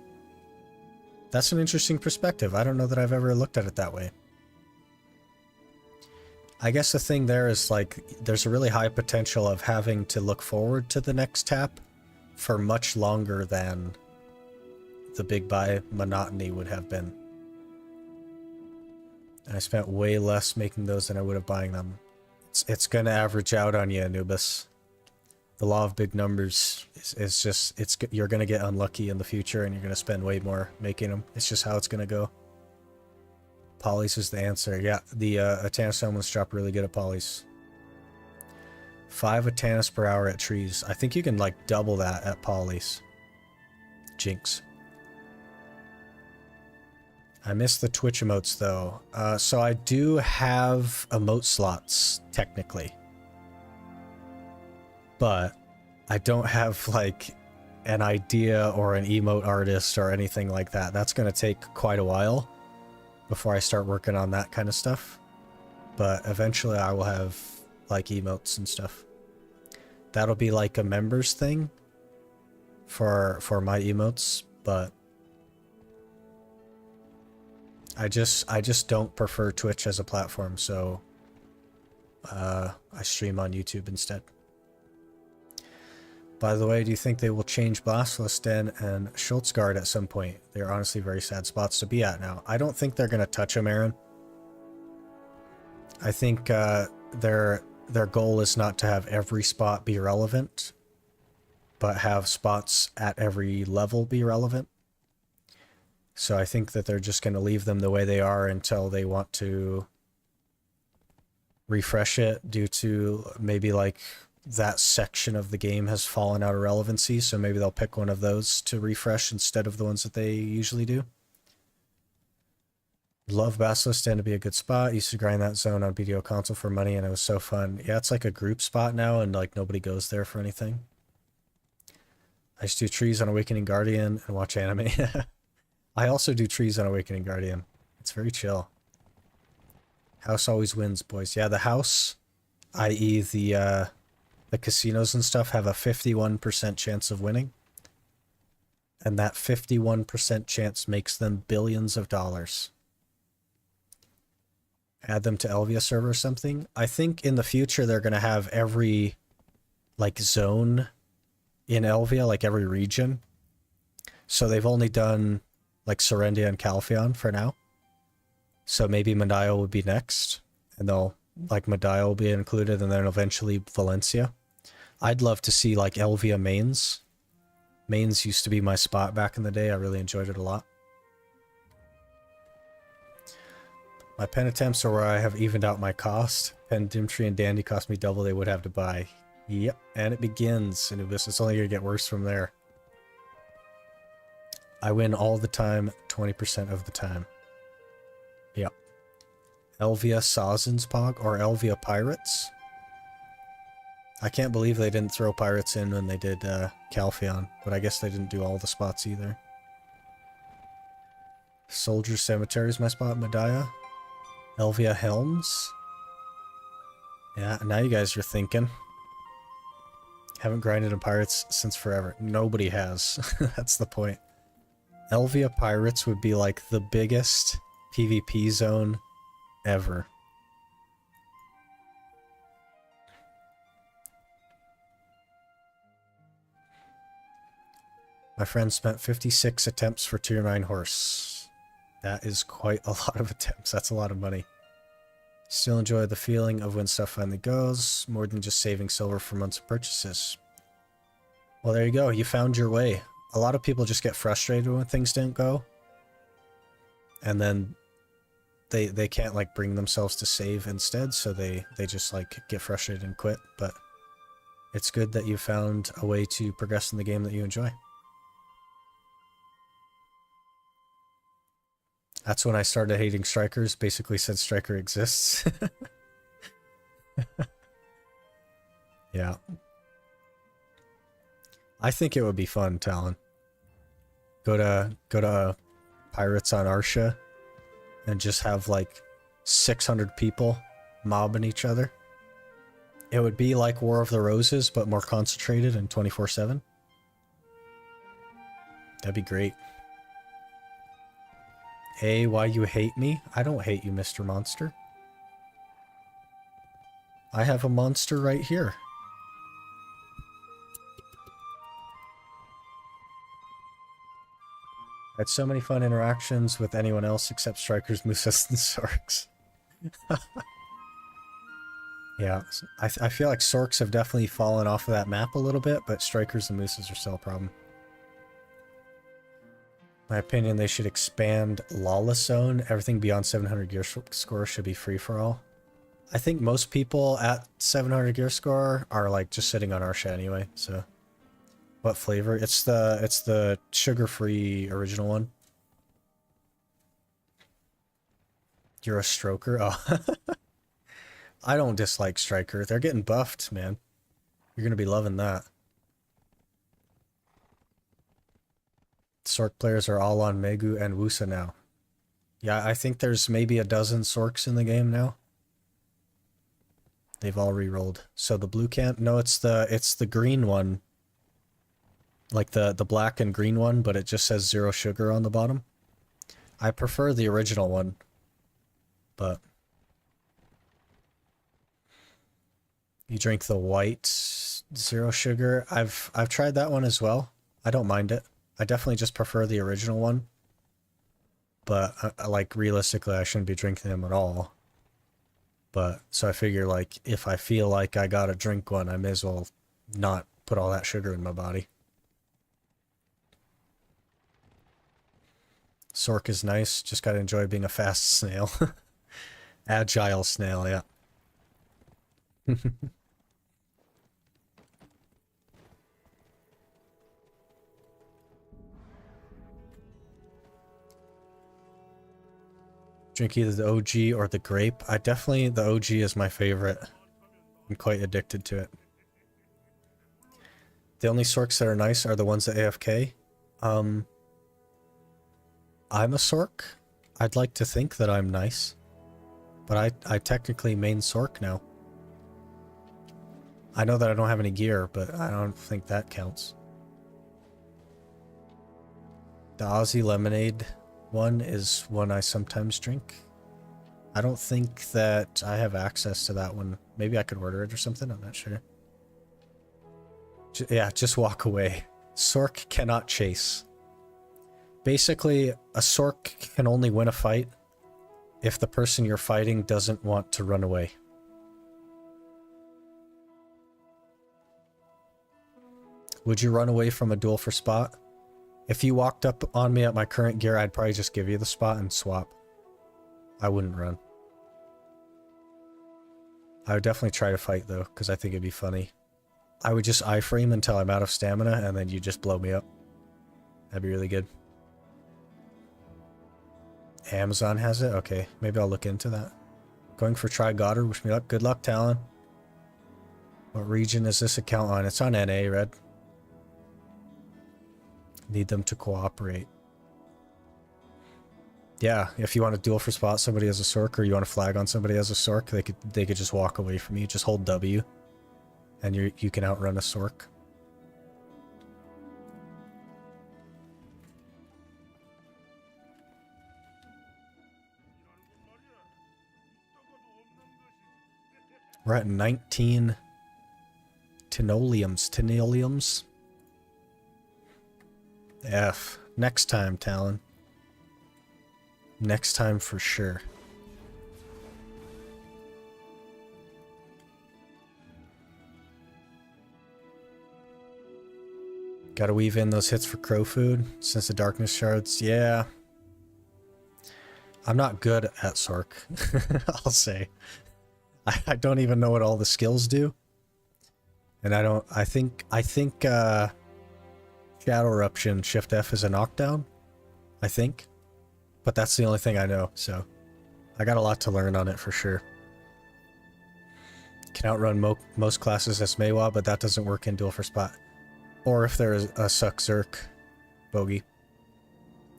That's an interesting perspective. I don't know that I've ever looked at it that way. I guess the thing there is, like, there's a really high potential of having to look forward to the next tap for much longer than the big buy monotony would have been. And I spent way less making those than I would have buying them. It's going to average out on you, Anubis. The law of big numbers is just, you're going to get unlucky in the future and you're going to spend way more making them. It's just how it's going to go. Polys is the answer. Yeah, the Atanis elements drop really good at Polys. 5 Atanis per hour at trees. I think you can, like, double that at Polys. Jinx. I missed the Twitch emotes, though. So I do have emote slots, technically. But I don't have, like, an idea or an emote artist or anything like that. That's going to take quite a while before I start working on that kind of stuff. But eventually I will have, like, emotes and stuff. That'll be like a members thing for my emotes, but I just don't prefer Twitch as a platform, so I stream on YouTube instead. By the way, do you think they will change Blasphemous Den and Schultzgard at some point? They're honestly very sad spots to be at now. I don't think they're going to touch them, Aaron. I think their goal is not to have every spot be relevant, but have spots at every level be relevant. So I think that they're just going to leave them the way they are until they want to refresh it due to maybe, like, that section of the game has fallen out of relevancy, so maybe they'll pick one of those to refresh instead of the ones that they usually do. Love Basilisk Den to be a good spot. Used to grind that zone on BDO console for money and it was so fun. Yeah, it's like a group spot now and, like, nobody goes there for anything. I used to do trees on Awakening Guardian and watch anime. I also do trees on Awakening Guardian. It's very chill. House always wins, boys. Yeah, the house, i.e. the casinos and stuff, have a 51% chance of winning. And that 51% chance makes them billions of dollars. Add them to Elvia server or something. I think in the future they're going to have every, like, zone in Elvia, like every region. So they've only done, like, Serendia and Calpheon for now. So maybe Medaio will be next. And they'll, like, Medaio will be included, and then eventually Valencia. I'd love to see, like, Elvia mains. Mains used to be my spot back in the day. I really enjoyed it a lot. My pen attempts are where I have evened out my cost. Pen, Dimtree, and Dandy cost me double they would have to buy. Yep, and it begins, Anubis. It's only going to get worse from there. I win all the time, 20% of the time. Yep. Elvia Sazens Pog, or Elvia Pirates. I can't believe they didn't throw Pirates in when they did Calpheon, but I guess they didn't do all the spots either. Soldier Cemetery is my spot, Medaia. Elvia Helms. Yeah, now you guys are thinking. Haven't grinded in Pirates since forever. Nobody has. That's the point. Elvia Pirates would be like the biggest PvP zone ever. My friend spent 56 attempts for tier 9 horse. That is quite a lot of attempts. That's a lot of money. Still enjoy the feeling of when stuff finally goes, more than just saving silver for months of purchases. Well, there you go. You found your way. A lot of people just get frustrated when things didn't go. And then they can't, like, bring themselves to save instead, so they just, like, get frustrated and quit. But it's good that you found a way to progress in the game that you enjoy. That's when I started hating strikers, basically since striker exists. Yeah. I think it would be fun, Talon. Go to Pirates on Arsha and just have like 600 people mobbing each other. It would be like War of the Roses, but more concentrated and 24/7. That'd be great. Hey, why you hate me? I don't hate you, Mr. Monster. I have a monster right here. I had so many fun interactions with anyone else except Strikers, Musas, and Sorks. Yeah, I feel like Sorks have definitely fallen off of that map a little bit, but Strikers and Musas are still a problem. My opinion, they should expand Lawless Zone. Everything beyond 700 gear score should be free for all. I think most people at 700 gear score are like just sitting on Arsha anyway, so. What flavor? It's the sugar-free original one. You're a stroker? Oh. I don't dislike Striker. They're getting buffed, man. You're gonna be loving that. Sork players are all on Megu and Wusa now. Yeah, I think there's maybe a dozen Sorks in the game now. They've all re-rolled. So the blue camp? No, it's the green one. Like the black and green one, but it just says 0 sugar on the bottom. I prefer the original one, but you drink the white 0 sugar. I've tried that one as well. I don't mind it. I definitely just prefer the original one. But like realistically, I shouldn't be drinking them at all. But so I figure like if I feel like I gotta drink one, I may as well not put all that sugar in my body. Sork is nice, just gotta enjoy being a fast snail. Agile snail, yeah. Drink either the OG or the grape. The OG is my favorite. I'm quite addicted to it. The only Sorks that are nice are the ones at AFK. I'm a Sork. I'd like to think that I'm nice. But I technically main Sork now. I know that I don't have any gear, but I don't think that counts. The Aussie Lemonade one is one I sometimes drink. I don't think that I have access to that one. Maybe I could order it or something, I'm not sure. Yeah, just walk away. Sork cannot chase. Basically, a Sork can only win a fight if the person you're fighting doesn't want to run away. Would you run away from a duel for spot? If you walked up on me at my current gear, I'd probably just give you the spot and swap. I wouldn't run. I would definitely try to fight though, because I think it'd be funny. I would just iframe until I'm out of stamina, and then you just blow me up. That'd be really good. Amazon has it? Okay, maybe I'll look into that. Going for Try Goddard, wish me luck. Good luck, Talon. What region is this account on? It's on NA, Red. Need them to cooperate. Yeah, if you want to duel for spot somebody as a Sork, or you want to flag on somebody as a Sork, they could just walk away from you. Just hold W, and you can outrun a Sork. We're at 19 Tinoleums. F. Next time, Talon. Next time for sure. Gotta weave in those hits for crow food since the darkness shards. Yeah. I'm not good at Sork, I'll say. I don't even know what all the skills do. And I think Shadow Eruption Shift F is a knockdown. I think. But that's the only thing I know, so I got a lot to learn on it for sure. Can outrun most classes as Maywa, but that doesn't work in Duel for Spot. Or if there's a Suck Zerk bogey.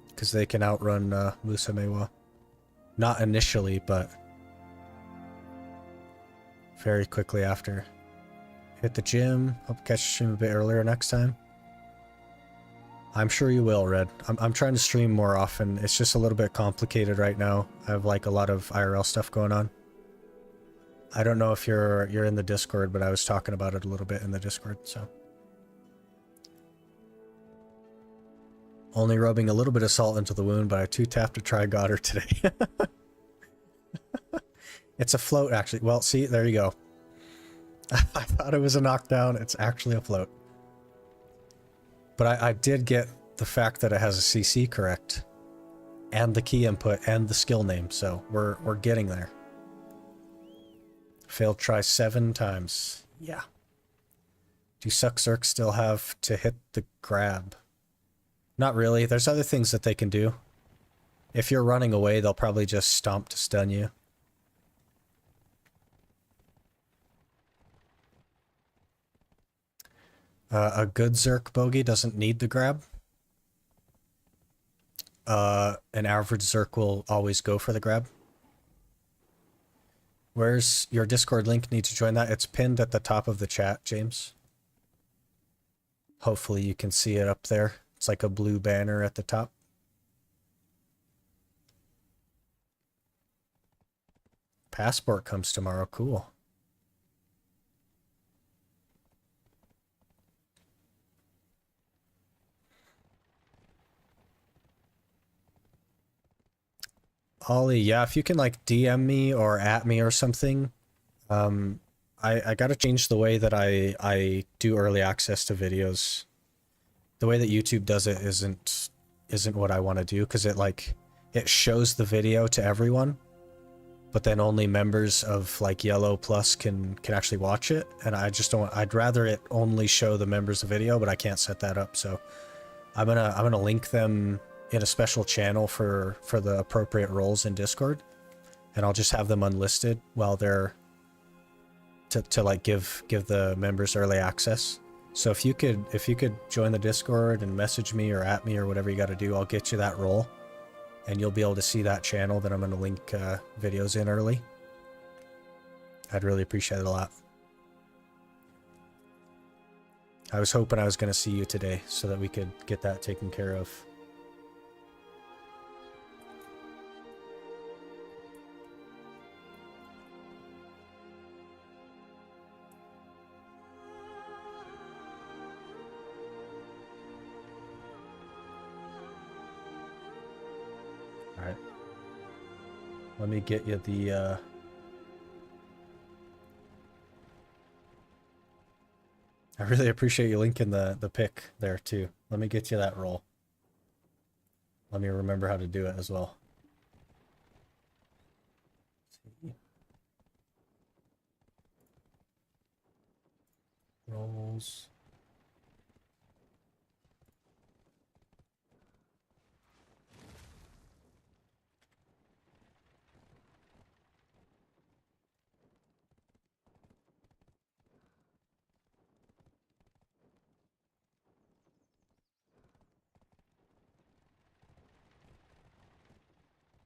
Because they can outrun Musa Maywa. Not initially, but very quickly after. Hit the gym. Hope to catch the stream a bit earlier next time. I'm sure you will, Red. I'm trying to stream more often. It's just a little bit complicated right now. I have like a lot of IRL stuff going on. I don't know if you're in the Discord, but I was talking about it a little bit in the Discord, so. Only rubbing a little bit of salt into the wound, but I two-tapped to try Goddard today. It's a float, actually. Well, see, there you go. I thought it was a knockdown. It's actually a float. But I did get the fact that it has a CC correct. And the key input and the skill name, so we're getting there. Failed try 7 times. Yeah. Do Suck Zerk still have to hit the grab? Not really. There's other things that they can do. If you're running away, they'll probably just stomp to stun you. A good Zerk bogey doesn't need the grab. An average Zerk will always go for the grab. Where's your Discord link? Need to join that? It's pinned at the top of the chat, James. Hopefully you can see it up there. It's like a blue banner at the top. Passport comes tomorrow. Cool. Ollie, yeah, if you can like DM me or at me or something. I gotta change the way that I do early access to videos. The way that YouTube does it isn't what I want to do, because it shows the video to everyone, but then only members of like Yellow Plus can actually watch it, and I just don't. I'd rather it only show the members of video, but I can't set that up, so I'm gonna link them in a special channel for the appropriate roles in Discord, and I'll just have them unlisted while they're to like give the members early access. So if you could join the Discord and message me or at me or whatever you got to do, I'll get you that role, and you'll be able to see that channel that I'm going to link videos in early. I'd really appreciate it a lot. I was hoping I was going to see you today so that we could get that taken care of. All right. Let me get you the I really appreciate you linking the pic there too. Let me get you that roll. Let me remember how to do it as well. Rolls.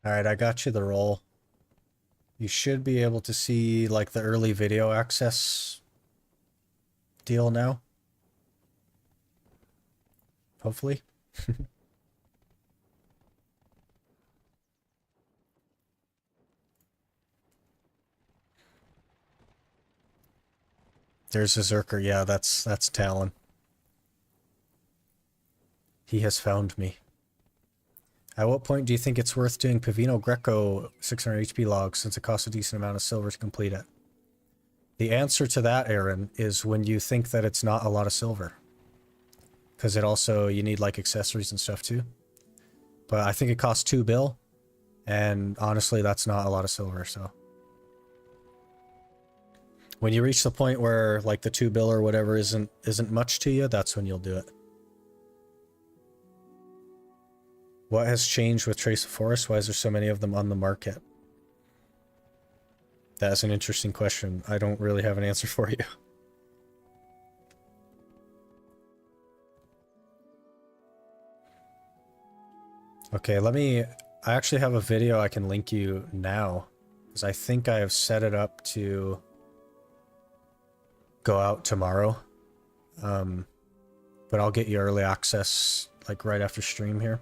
All right, I got you the roll. You should be able to see like the early video access deal now. Hopefully. There's a Zerker. Yeah, that's Talon. He has found me. At what point do you think it's worth doing Pavino Greco 600 HP logs since it costs a decent amount of silver to complete it? The answer to that, Aaron, is when you think that it's not a lot of silver. Because it also, you need like accessories and stuff too. But I think it costs 2 bill. And honestly, that's not a lot of silver, so. When you reach the point where like the 2 bill or whatever isn't much to you, that's when you'll do it. What has changed with Trace of Forest? Why is there so many of them on the market? That's an interesting question. I don't really have an answer for you. Okay, I actually have a video I can link you now, because I think I have set it up to go out tomorrow. But I'll get you early access like right after stream here.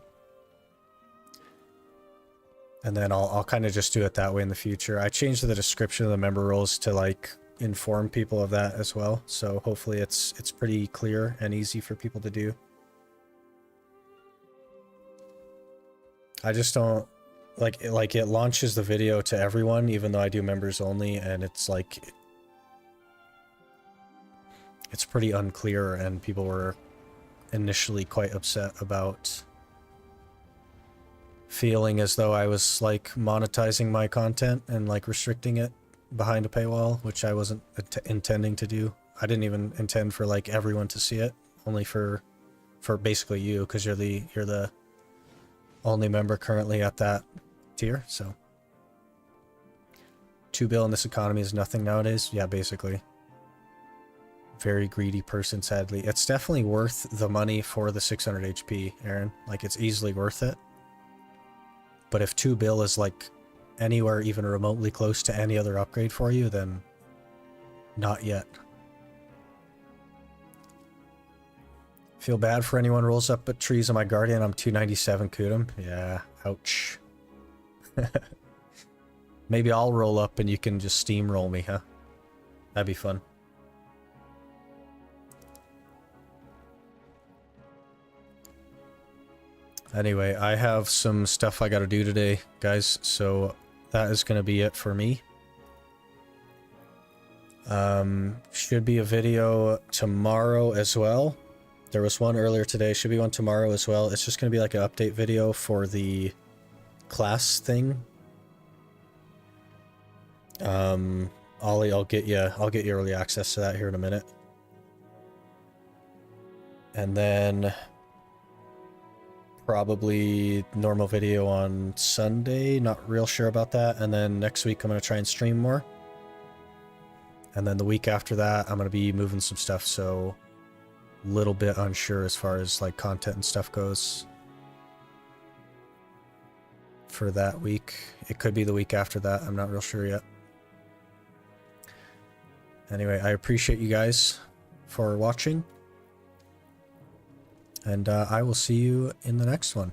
And then I'll kind of just do it that way in the future. I changed the description of the member roles to like inform people of that as well. So hopefully it's pretty clear and easy for people to do. I just don't like it launches the video to everyone, even though I do members only, and it's like it's pretty unclear, and people were initially quite upset about feeling as though I was like monetizing my content and like restricting it behind a paywall, which I wasn't intending to do. I didn't even intend for like everyone to see it, only for basically you, because you're the only member currently at that tier. So 2 bill in this economy is nothing nowadays. Yeah, basically. Very greedy person, sadly. It's definitely worth the money for the 600 HP, Aaron. Like, it's easily worth it. But if 2 bill is like anywhere even remotely close to any other upgrade for you, then not yet. Feel bad for anyone who rolls up at trees on my Guardian. I'm 297 Kudum. Yeah, ouch. Maybe I'll roll up and you can just steamroll me, huh? That'd be fun. Anyway, I have some stuff I gotta do today, guys, so that is gonna be it for me. Should be a video tomorrow as well. There was one earlier today, should be one tomorrow as well. It's just gonna be like an update video for the class thing. Ollie, I'll get you early access to that here in a minute. And then probably normal video on Sunday, not real sure about that. And then next week I'm going to try and stream more. And then the week after that I'm going to be moving some stuff, so a little bit unsure as far as like content and stuff goes. for that week. It could be the week after that. I'm not real sure yet. Anyway, I appreciate you guys for watching. And I will see you in the next one.